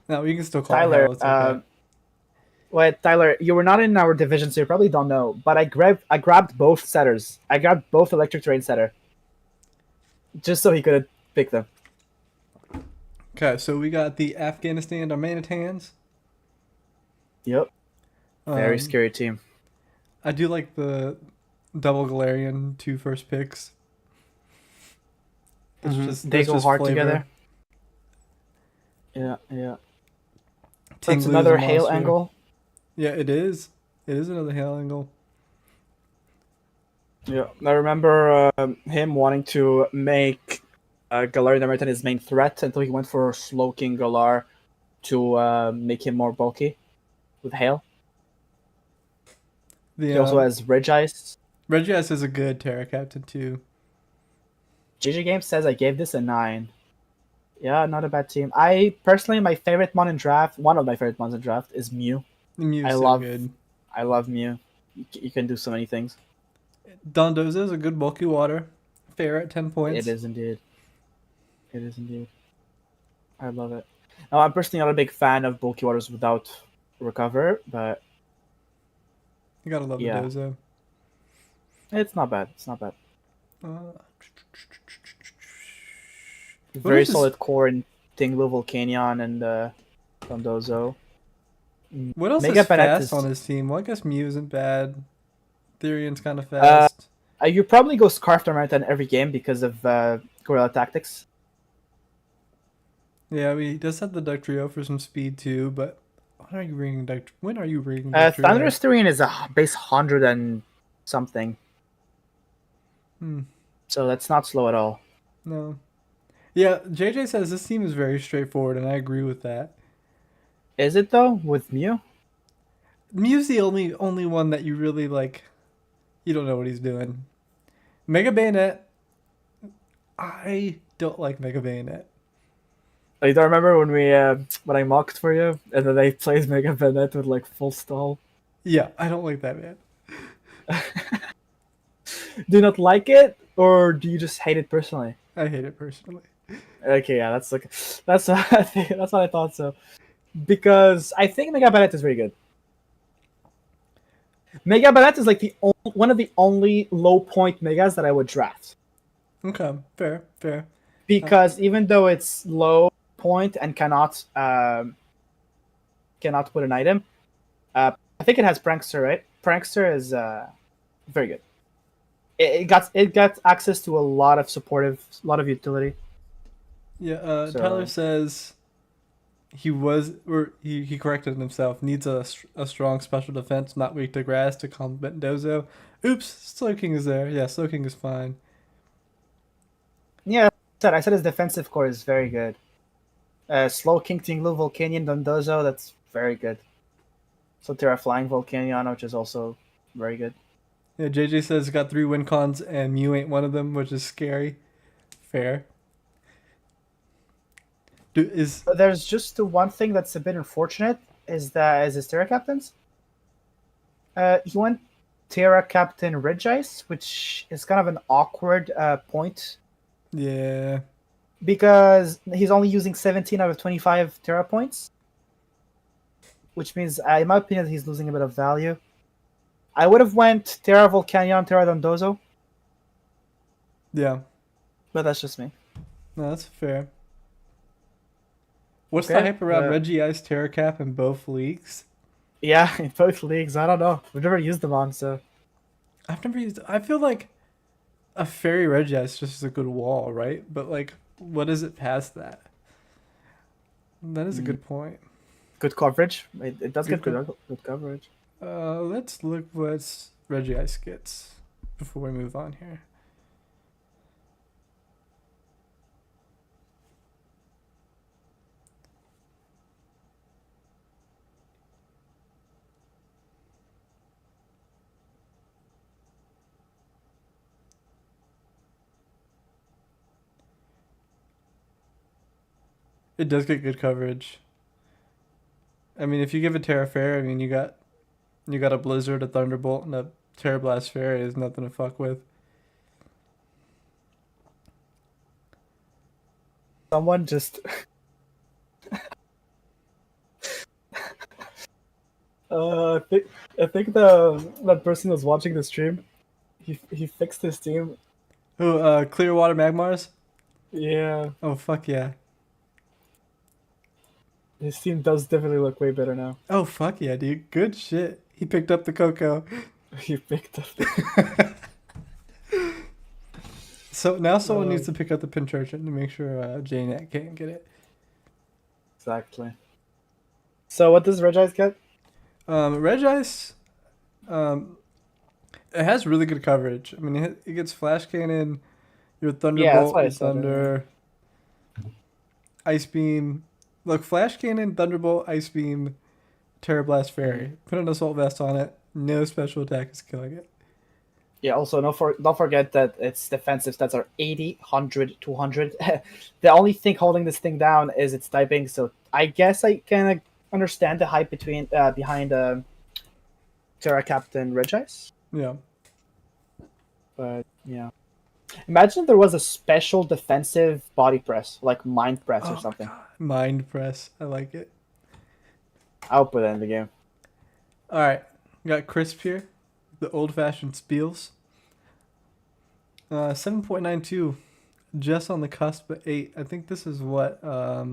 No, you can still call Tyler, it Hail. It's okay. Wait, Tyler, you were not in our division, so you probably don't know. But I grabbed both setters. I grabbed both electric terrain setter. Just so he could pick them. Okay, so we got the Afghanistan Armanitans. Yep. Very scary team. I do like the double Galarian 2 first picks. They go hard together. Yeah. That's Tinglu another hail angle. Yeah, it is. It is another hail angle. Yeah, I remember him wanting to make Galarian Armatan his main threat until he went for Slowking Galar to make him more bulky with hail. He also has Regice. Regice is a good Terra Captain too. GG Games says I gave this a 9. Yeah, not a bad team. I personally, my favorite mon in draft, one of my favorite mons in draft is Mew. Mew's good. I love Mew. You can do so many things. Dondoza is a good bulky water. Fair at 10 points. It is indeed. I love it. Now, I'm personally not a big fan of bulky waters without recover, but you gotta love the Dozo. It's not bad. Very solid core in Tinglu, Volcanion, and Dondozo. What else is fast on his team? Well, I guess Mew isn't bad. Therian's kind of fast. You probably go Scarf Tormentan every game because of Gorilla Tactics. Yeah, he does have the Ductrio for some speed too, but when are you bringing Ductrio? Thunderous Therian is a base 100 and something. So that's not slow at all. No. Yeah, JJ says this team is very straightforward, and I agree with that. Is it though with Mew? Mew's the only one that you really like. You don't know what he's doing. Mega Bayonet. I don't like Mega Bayonet. You don't remember when I mocked for you and then I played Mega Bayonet with like full stall? Yeah, I don't like that, man. Do you not like it, or do you just hate it personally? I hate it personally. Okay, yeah, that's what I thought so. Because I think Mega Bayonet is very good. Mega Bayonet is like one of the only low point Megas that I would draft. Okay, fair. Because even though it's low point and cannot put an item, I think it has Prankster, right? Prankster is very good. it got access to a lot of utility. Yeah, So Tyler says he corrected himself. Needs a strong special defense, not weak to grass to complement Dozo. Oops, Slow King is there. Yeah, Slow King is fine. yeah, I said his defensive core is very good. Slow King Tinglu Volcanion Dondozo, that's very good. So Terra Flying Volcanion, which is also very good. Yeah, JJ says got 3 win cons and Mew ain't one of them, which is scary. Fair. Is But there's just the one thing that's a bit unfortunate is that as his Terra Captains, he went Terra Captain Regice, which is kind of an awkward point yeah. because he's only using 17 out of 25 Terra points, which means, in my opinion, he's losing a bit of value. I would have went Terra Volcanion, Terra Dondozo, Yeah. but that's just me. No, that's fair. What's the Okay, hype around Reggie Ice Terra Cap in both leagues? Yeah, in both leagues. I don't know. We've never used them on, so I've never used. I feel like a fairy Reggie Ice just is a good wall, right? But like, what is it past that? That is a good point. good coverage. It does Good get good coverage. Let's look what Reggie Ice gets before we move on here. It does get good coverage. I mean, if you give it Terra Fair, I mean, you got a Blizzard, a Thunderbolt, and a Terra Blast Fairy is nothing to fuck with. Someone just I think that person was watching the stream. He fixed his team. Oh, Clearwater Magmars? Yeah, Oh, fuck yeah. his team does definitely look way better now. Oh, fuck yeah, dude. Good shit. He picked up the Coco. He picked up. So now someone needs to pick up the Pincurchin to make sure JNet can't get it. Exactly. So what does Regice get? Regice, it has really good coverage. I mean, it gets Flash Cannon, your Thunderbolt, what I your said, Thunder, Ice Beam. Look, Flash Cannon, Thunderbolt, Ice Beam, Terra Blast Fairy. Put an Assault Vest on it. No special attack is killing it. Yeah, also don't forget that its defensive stats are 80, 100, 200. The only thing holding this thing down is its typing, so I guess I can understand the hype behind Terra Captain Regice. Yeah. But yeah. Imagine there was a special defensive body press, like Mind Press or something. Mind Press. I like it. I'll put it in the game. All right. Got Crisp here. The old-fashioned spiels. 7.92. Just on the cusp of 8. I think this is what? I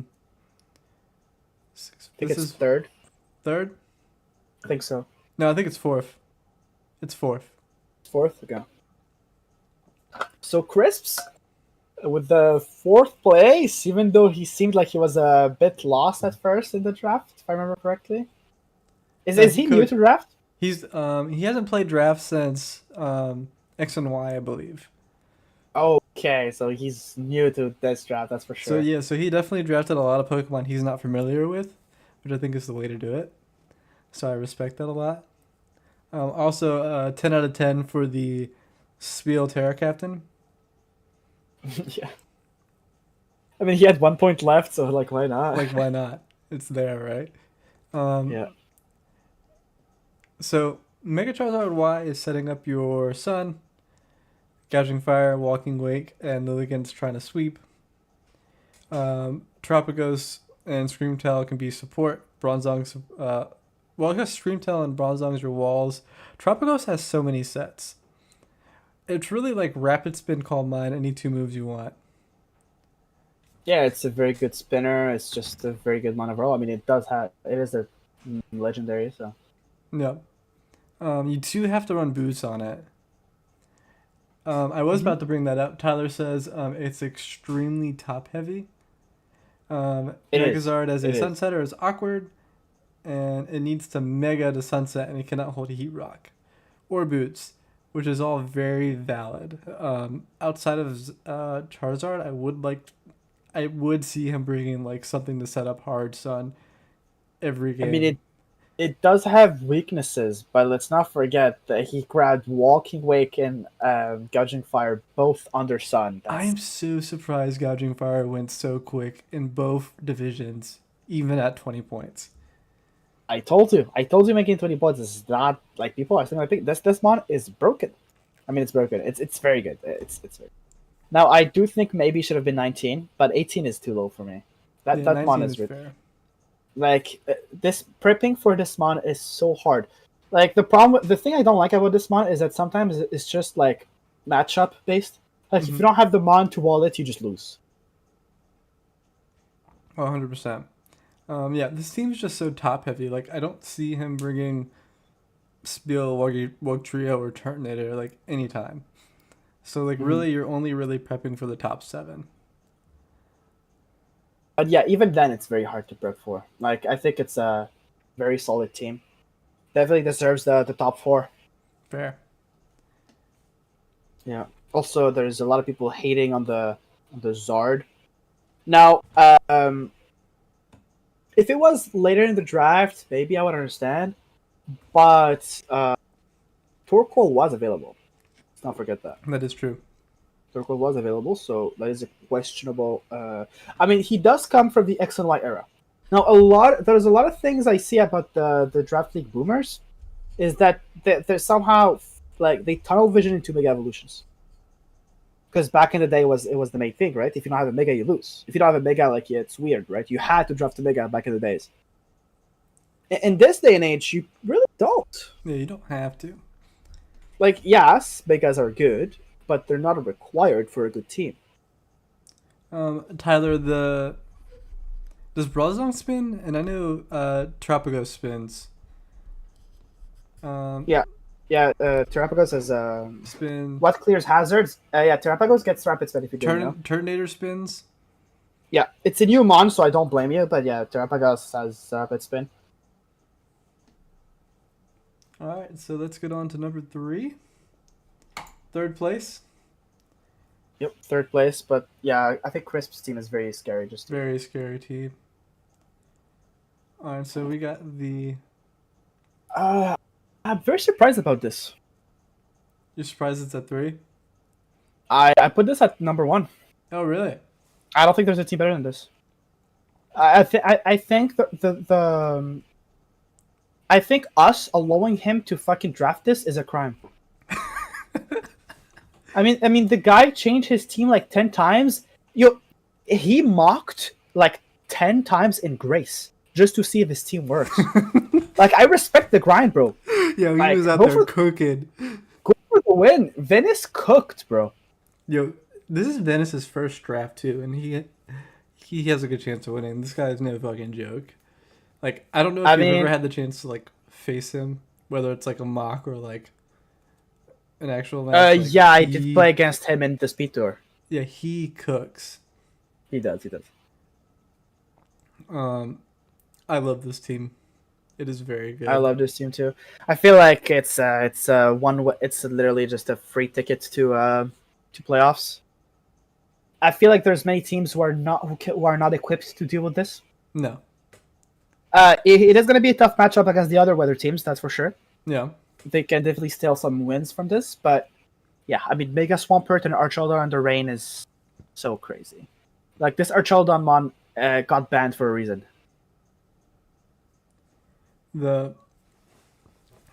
think it's third. Third? I think so. No, I think it's fourth. It's fourth. Fourth? Okay. So Crisps, with the fourth place, even though he seemed like he was a bit lost at first in the draft, if I remember correctly. Is he new to draft? He's he hasn't played draft since X and Y, I believe. Okay, so he's new to this draft, that's for sure. So yeah, so he definitely drafted a lot of Pokemon he's not familiar with, which I think is the way to do it. So I respect that a lot. Also, 10 out of 10 for the Spiel Terra Captain. Yeah. I mean, he had 1 point left, so like, why not? Like, why not? It's there, right? Yeah. So Mega Charizard Y is setting up your Sun, Gouging Fire, Walking Wake, and Lilligant's trying to sweep. Tropicos and Screamtail can be support. Bronzong's, well, I guess Screamtail and Bronzong's your walls. Tropicos has so many sets. It's really like Rapid Spin, Calm Mind, any 2 moves you want. Yeah, it's a very good spinner. It's just a very good mono roll. I mean, it is a legendary, so. Yeah. You do have to run boots on it. I was Hmm. about to bring that up. Tyler says it's extremely top heavy. It is. Megazord as a It is. sunsetter is awkward, and it needs to mega to sunset, and it cannot hold a heat rock or boots, which is all very valid. Outside of Charizard, I would see him bringing like something to set up hard sun every I mean, game. it does have weaknesses, but let's not forget that he grabbed Walking Wake and Gouging Fire both under Sun. I'm That's so surprised Gouging Fire went so quick in both divisions, even at 20 points. I told you. I told you making 20 points is not like people are saying. I think this mon is broken. I mean, it's broken. It's very good. It's very. Now I do think maybe it should have been 19, but 18 is too low for me. That Yeah, that mon 19 is is fair. like this prepping for this mon is so hard. Like the thing I don't like about this mon is that sometimes it's just like matchup based. Like if Mm-hmm. you don't have the mon to wall it, you just lose. 100%. Yeah, this team's just so top heavy. Like, I don't see him bringing Spiel, Trio, or Turtonator like anytime. So, like, Mhm. really, you're only really prepping for the top seven. But yeah, even then it's very hard to prep for. Like I think it's a very solid team. Definitely deserves the top four. Fair. Yeah. Also, there's a lot of people hating on the Zard. Now, if it was later in the draft, maybe I would understand. But Torkoal was available. Let's not forget that. That is true. Torkoal was available, so that is a questionable. I mean, he does come from the X and Y era. Now, there's a lot of things I see about the draft league boomers, is that they're somehow like they tunnel vision into mega evolutions. Because back in the day, it was the main thing, right? If you don't have a mega, you lose. If you don't have a mega, like yeah, it's weird, right? You had to draft a mega back in the days. In this day and age, you really don't. Yeah, you don't have to. Like, yes, megas are good, but they're not required for a good team. Tyler, does Brozong spin? And I know Tropico spins. Um, Yeah, yeah. Terrapagos has spin. what clears hazards. Yeah, Terrapagos gets rapid spin if you didn't know. Turtonator spins. Yeah, it's a new mon, so I don't blame you. But yeah, Terrapagos has rapid spin. All right, so let's get on to number three. Third place. Yep, third place. But yeah, I think Crisp's team is very scary. Just to... Very scary team. All right, so we got the. I'm very surprised about this. You're surprised it's at three? I put this at number one. Oh, really? I don't think there's a team better than this. I think I think us allowing him to fucking draft this is a crime. I mean, the guy changed his team like 10 times. He mocked like 10 times in Grace just to see if his team works. Like, I respect the grind, bro. Yeah, he Like, was out go there for cooking. go for the win. Venice cooked, bro. Yo, this is Venice's first draft too, and he has a good chance of winning. This guy's no fucking joke. Like, I don't know if I you've ever mean, had the chance to like face him, whether it's like a mock or like an actual match. Like, yeah, I did play against him in the speed tour. Yeah, he cooks. He does. He does. I love this team. It is very good. I love this team too. I feel like it's it's literally just a free ticket to playoffs. I feel like there's many teams who are not equipped to deal with this. No. It is going to be a tough matchup against the other weather teams, that's for sure. Yeah. They can definitely steal some wins from this, but yeah, I mean, Mega Swampert and Archaludon under Rain is so crazy. Like, this Archaludon mon got banned for a reason.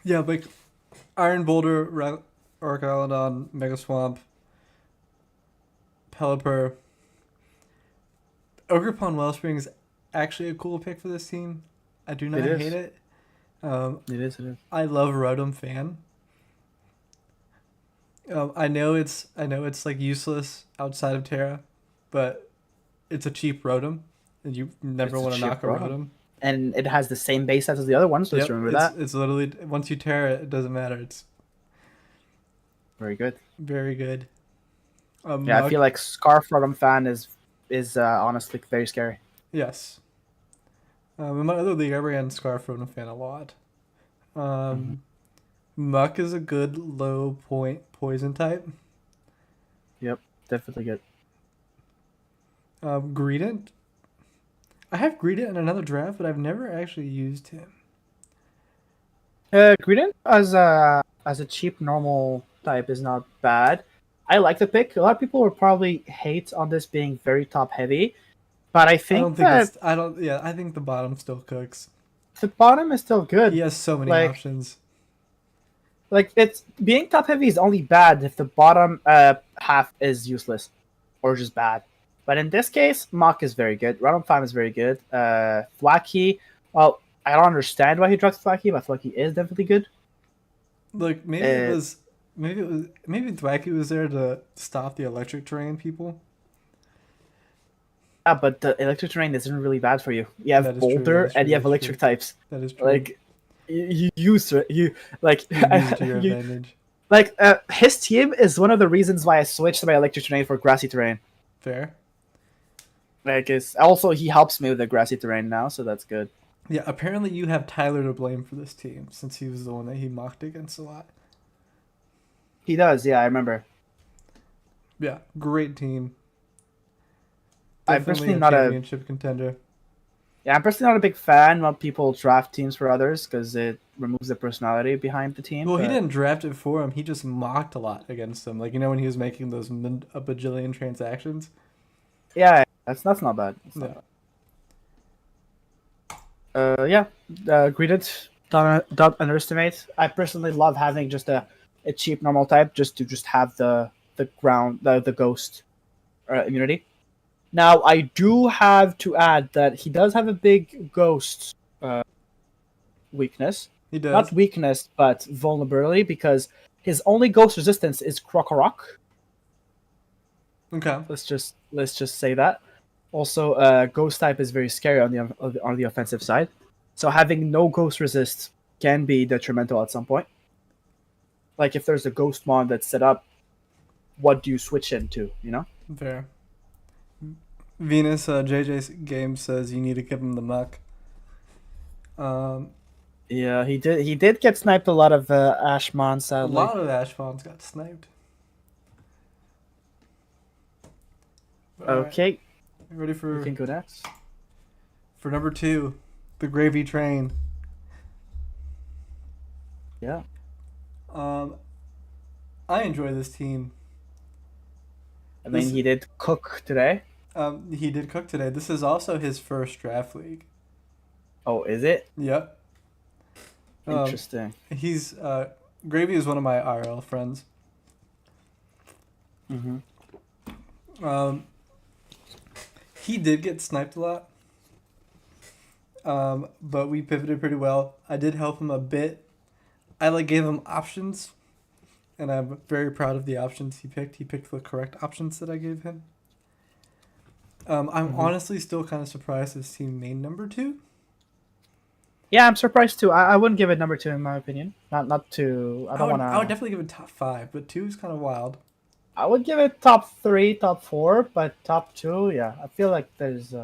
Like Iron Boulder, Archaludon, Mega Swamp, Pelipper. Ogerpon Wellspring is actually a cool pick for this team. I do not hate it. It is. It is. I love Rotom Fan. I know it's like useless outside of Terra, but it's a cheap Rotom, and you never It's a want to cheap knock a Rotom. Rotom. And it has the same base stats as the other ones, so just remember that. It's literally once you Terra, it doesn't matter. Very good. Very good. Yeah, I Muck. feel like Scarf Rotom fan is honestly very scary. Yes. In my other league, I ran Scarf Rotom fan a lot. Hmm. Muck is a good low point poison type. Yep, definitely good. Greedent. I have Greedent in another draft, but I've never actually used him. Greedent as a cheap normal type is not bad. I like the pick. A lot of people will probably hate on this being very top heavy, but I I don't think think that it's. I don't. Yeah, I think the bottom still cooks. the bottom is still He good. has so many Like options. it's being top heavy is only bad if the bottom half is useless or just bad. But in this case, Mach is very good. Rotom Fan is very good. Flaky, well, I don't understand why he dropped Flaky, but Flaky is definitely good. Like maybe it Uh, was. Maybe Thwacky was there to stop the electric terrain people. yeah, but the electric terrain isn't really bad for you. You That have is true. That Boulder is and true. you have That's true. electric types. That is true. Like you use it. You like You use it to your you advantage. like his team is one of the reasons why I switched to my electric terrain for grassy terrain. Fair. Like it's also he helps me with the grassy terrain now, so that's good. Yeah. Apparently, you have Tyler to blame for this team since he was the one that he mocked against a lot. He does, yeah, I remember. Yeah. Great team. I'm Definitely personally a not a championship contender. Yeah, I'm personally not a big fan when people draft teams for others because it removes the personality behind the team. Well, he But didn't draft it for him. He just mocked a lot against them. Like when he was making those a bajillion transactions. yeah, that's not bad. That's not Yeah. bad. Yeah, Greedent, don't underestimate. I personally love having just a cheap normal type just to just have the ghost immunity. Now I do have to add that he does have a big ghost weakness, He not does. weakness but vulnerability because his only ghost resistance is Krokorok. Okay. Let's just say that. Also, ghost type is very scary on the offensive side, so having no ghost resist can be detrimental at some point. Like if there's a ghost mon that's set up, what do you switch into? You know? Fair. Venus JJ's game says you need to give him the muck. Um, Yeah, he did. He did get sniped a lot of Ashmon, a sadly. lot of Ashfawns got sniped. All right, Okay, ready you can go next. for number 2, the gravy train. Yeah, Um, I enjoy this team. I mean This he did cook today. he did cook today. This is also his first draft league. Oh, is it Yep. Um, interesting? he's Gravy is one of my RL friends. Mm-hmm. Um, he did get sniped a lot. But we pivoted pretty well. I did help him a bit. I gave him options, and I'm very proud of the options he picked. He picked the correct options that I gave him. I'm Mm-hmm. honestly still kind of surprised his team made number 2. Yeah, I'm surprised too. I wouldn't give it number two in my opinion. Not to. I don't want I would to. definitely give it top 5, but 2 is kind of wild. I would give it top three, top four, but top two, yeah. I feel like there's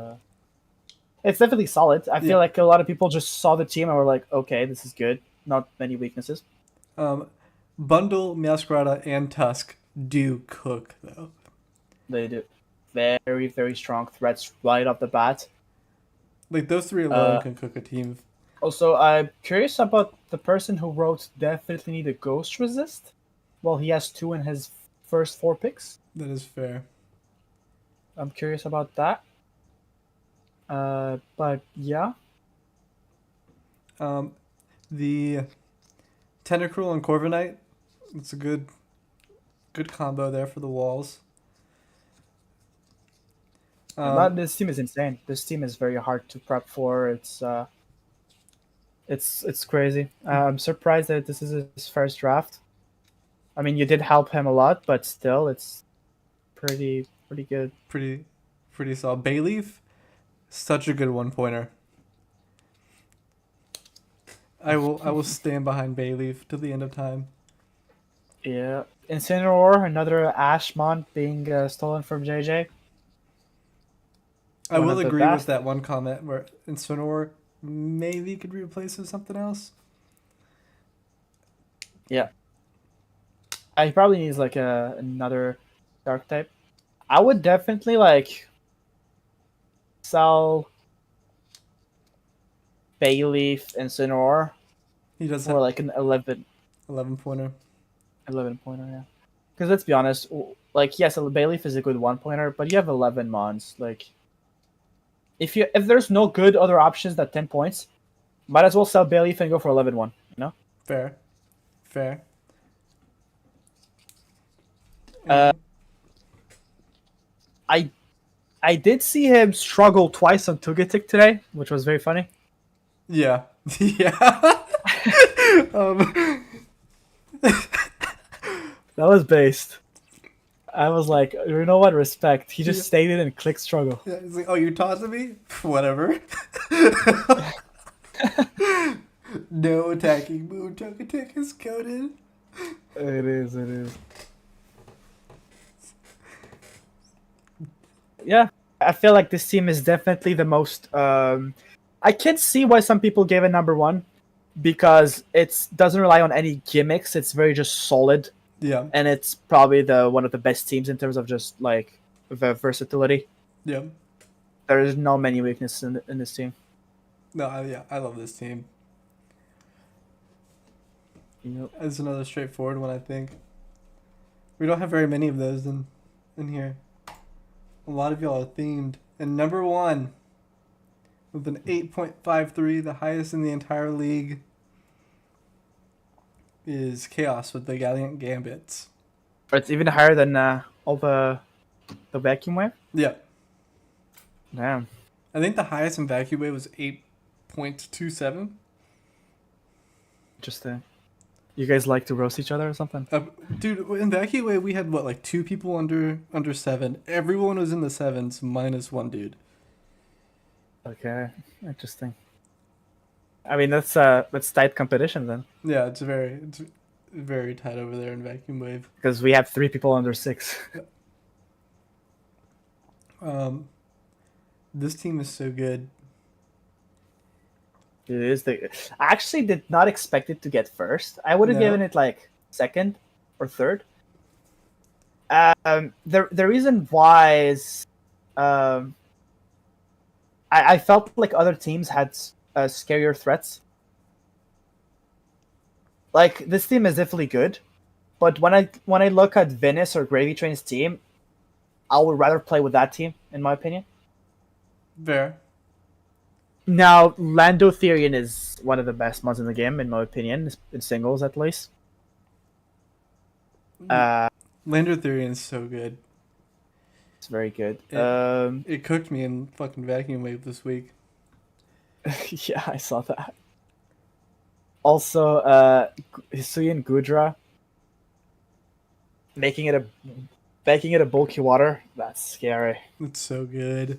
it's definitely solid. I feel Yeah. like a lot of people just saw the team and were like, okay, this is good. Not many weaknesses. Um, Bundle, Meowscarada, and Tusk do cook though. They do very, very strong threats right off the bat. Those 3 alone Uh, can cook a team. Also, I'm curious about the person who wrote definitely need a ghost resist. Well, he has two in his first four picks. That is fair. I'm curious about that. But yeah, Um, the Tentacruel and Corviknight. It's a good combo there for the walls. but this team is insane. This team is very hard to prep for. It's crazy. I'm surprised that this is his first draft. I mean, you did help him a lot, but still, it's pretty good. pretty pretty solid. Bayleaf, such a good 1-pointer. I will stand behind Bayleaf to the end of time. Yeah, Incineroar, another Ashmon being stolen from JJ. I One will of the agree with best. that one comment where Incineroar maybe could be replaced with something else. Yeah. He probably needs like another dark type. I would definitely like sell Bayleaf and Incineroar He does for have like an 11 pointer. 11 pointer, yeah. Because let's be honest, like yes, a Bayleaf is a good 1 pointer, but you have 11 mons. Like if there's no good other options that 10 points, might as well sell Bayleaf and go for 11-1. You know. Fair. Fair. Uh, And I I did see him struggle twice on Togetic today, which was very funny. yeah. Yeah. um, That was based. I was like, you know what? Respect. He yeah. just stayed in and clicked struggle. Yeah, he's like, oh, you're tossing me? Whatever. No attacking move. Togetic is coded. It is. It is. Yeah, I feel like this team is definitely the most. I can see why some people gave it number one because it doesn't rely on any gimmicks. It's very just solid, Yeah. and it's probably the one of the best teams in terms of just like the versatility. Yeah. There is no many weaknesses in this team. No, I love this team. Yep. It's another straightforward one, I think. We don't have very many of those in here. A lot of y'all are themed. And number one, with an 8.53, the highest in the entire league, is Chaos with the Gallant Gambits. Or it's even higher than all the vacuum wave. Yeah. Damn. I think the highest in Vacuum Wave was 8.27. Interesting. You guys like to roast each other or something? Dude, in Vacuum Wave, we had what, like 2 people under 7. Everyone was in the 7s, minus 1 dude. Okay, interesting. I mean, that's tight competition then, Yeah, it's very tight over there in Vacuum Wave. because we have 3 people under 6. This team is so good. It is the. I actually did not expect it to get first. I would have No. given it like second or third. The reason why is, I felt like other teams had scarier threats. Like this team is definitely good, but when I look at Venice or Gravy Train's team, I would rather play with that team, in my opinion. Fair. Now, Lando Therian is one of the best mods in the game, in my opinion, in singles at least. Lander Therian is so good. It's very good. It cooked me in fucking Vacuum Wave this week. Yeah, I saw that. Also, Hisuian Gudra making it a bulky water. That's scary. It's so good.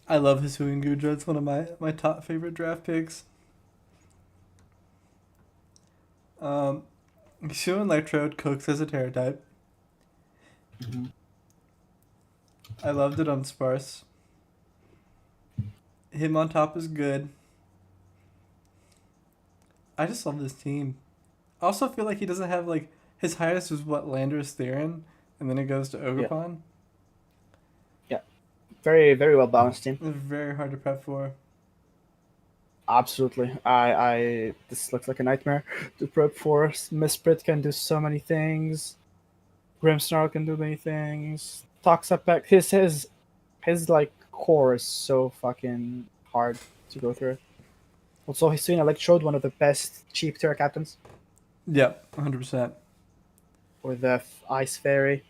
I love Hisuian Gudra. It's one of my top favorite draft picks. Hisuian Electrode cooks as a Terra type. Mm-hmm. I loved it on Sparse. Him on top is good. I just love this team. I also feel like he doesn't have like his highest was what Landorus Theron, and then it goes to Ogerpon. Yeah, very very well balanced team. It's very hard to prep for. Absolutely. This looks like a nightmare to prep for. Misprit can do so many things. Grimmsnarl can do many things. Toxapex, his like core is so fucking hard to go through. Also, he's doing Electrode, one of the best cheap Terra captains, Yep, 100%. or the Ice Fairy.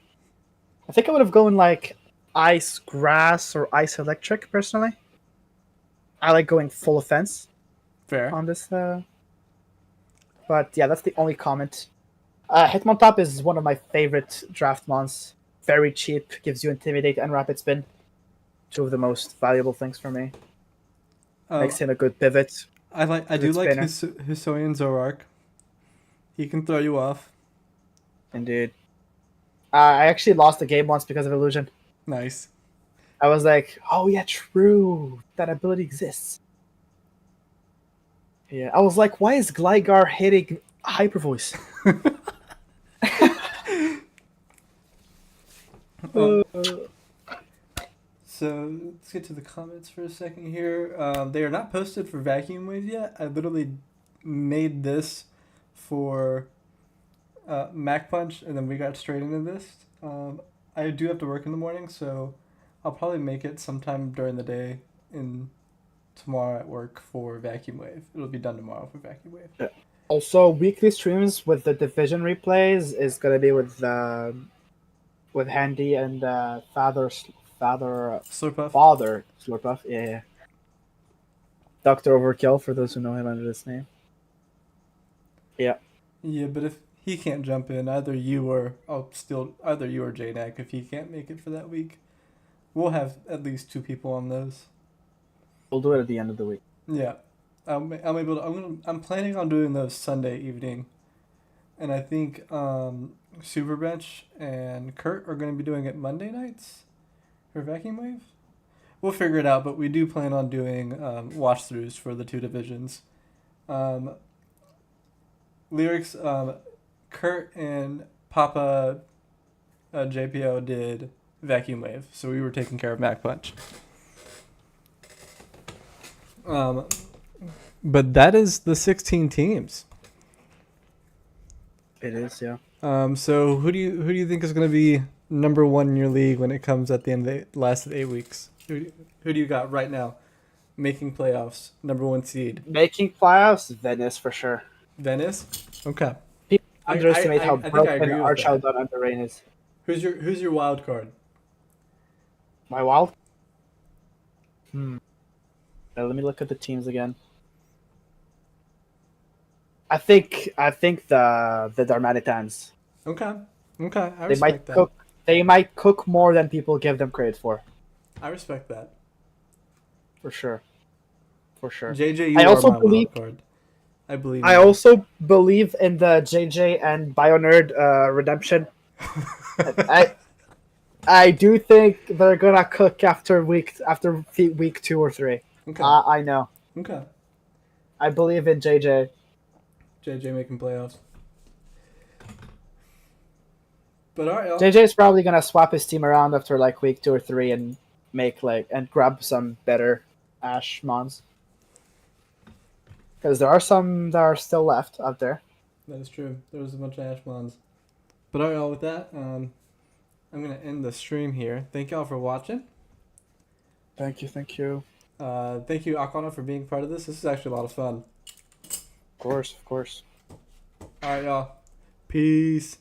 I think I would have gone like Ice Grass or Ice Electric personally. I like going full offense Fair. on this. But yeah, that's the only comment. Hitmontop is one of my favorite draft mons. Very cheap, gives you Intimidate and Rapid Spin. 2 of the most valuable things for me. Makes him a good pivot. I do Good like spinner. Hisoyan Zoroark. He can throw you off. Indeed. I actually lost the game once because of illusion. Nice. I was like, oh yeah, true. That ability exists. Yeah, I was like, why is Gligar hitting Hyper Voice? Um, so let's get to the comments for a second here. They are not posted for Vacuum Wave yet. I literally made this for Mac Punch, and then we got straight into this. I do have to work in the morning, so I'll probably make it sometime during the day in tomorrow at work for Vacuum Wave. It'll be done tomorrow for Vacuum Wave. Also, weekly streams with the division replays is gonna be with Handy and Father Slurpuff. Slurpuff. Yeah. Doctor Overkill for those who know him under this name. Yeah. Yeah, but if he can't jump in, either you or JNAC, if he can't make it for that week, we'll have at least 2 people on those. We'll do it at the end of the week. Yeah, I'm able to. I'm planning on doing those Sunday evening, and I think Superbench and Kurt are going to be doing it Monday nights for Vacuum Wave. We'll figure it out, but we do plan on doing watch throughs for the 2 divisions. Lyrics, Kurt and Papa JPO did Vacuum Wave, so we were taking care of Mac Punch. But that is the 16 teams. It is, yeah. So who do you think is going to be number 1 in your league when it comes at the end of the last 8 weeks? Who do you got right now, making playoffs, number 1 seed? Making playoffs, Venice for sure. Venice. Okay. People underestimate how I think I broken agree with Archel that. done under Rain is. Who's your wild card? My wild. Let me look at the teams again. I think the Darmanitans. Okay. I They might respect that. cook. They might cook more than people give them credit for. I respect that. For sure. JJ, you I are also my believe- wild card. I believe. I you. also believe in the JJ and BioNerd redemption. I do think they're gonna cook after week 2 or 3. Okay. I know. Okay. I believe in JJ. JJ making playoffs. But all right, y'all. JJ is probably gonna swap his team around after like week 2 or 3 and make and grab some better Ash Mons. Because there are some that are still left out there. That is true. There was a bunch of Ashmons. But all right, y'all, with that, I'm gonna end the stream here. Thank y'all for watching. Thank you. Thank you, Akana, for being part of this. This is actually a lot of fun. Of course. All right, y'all. Peace.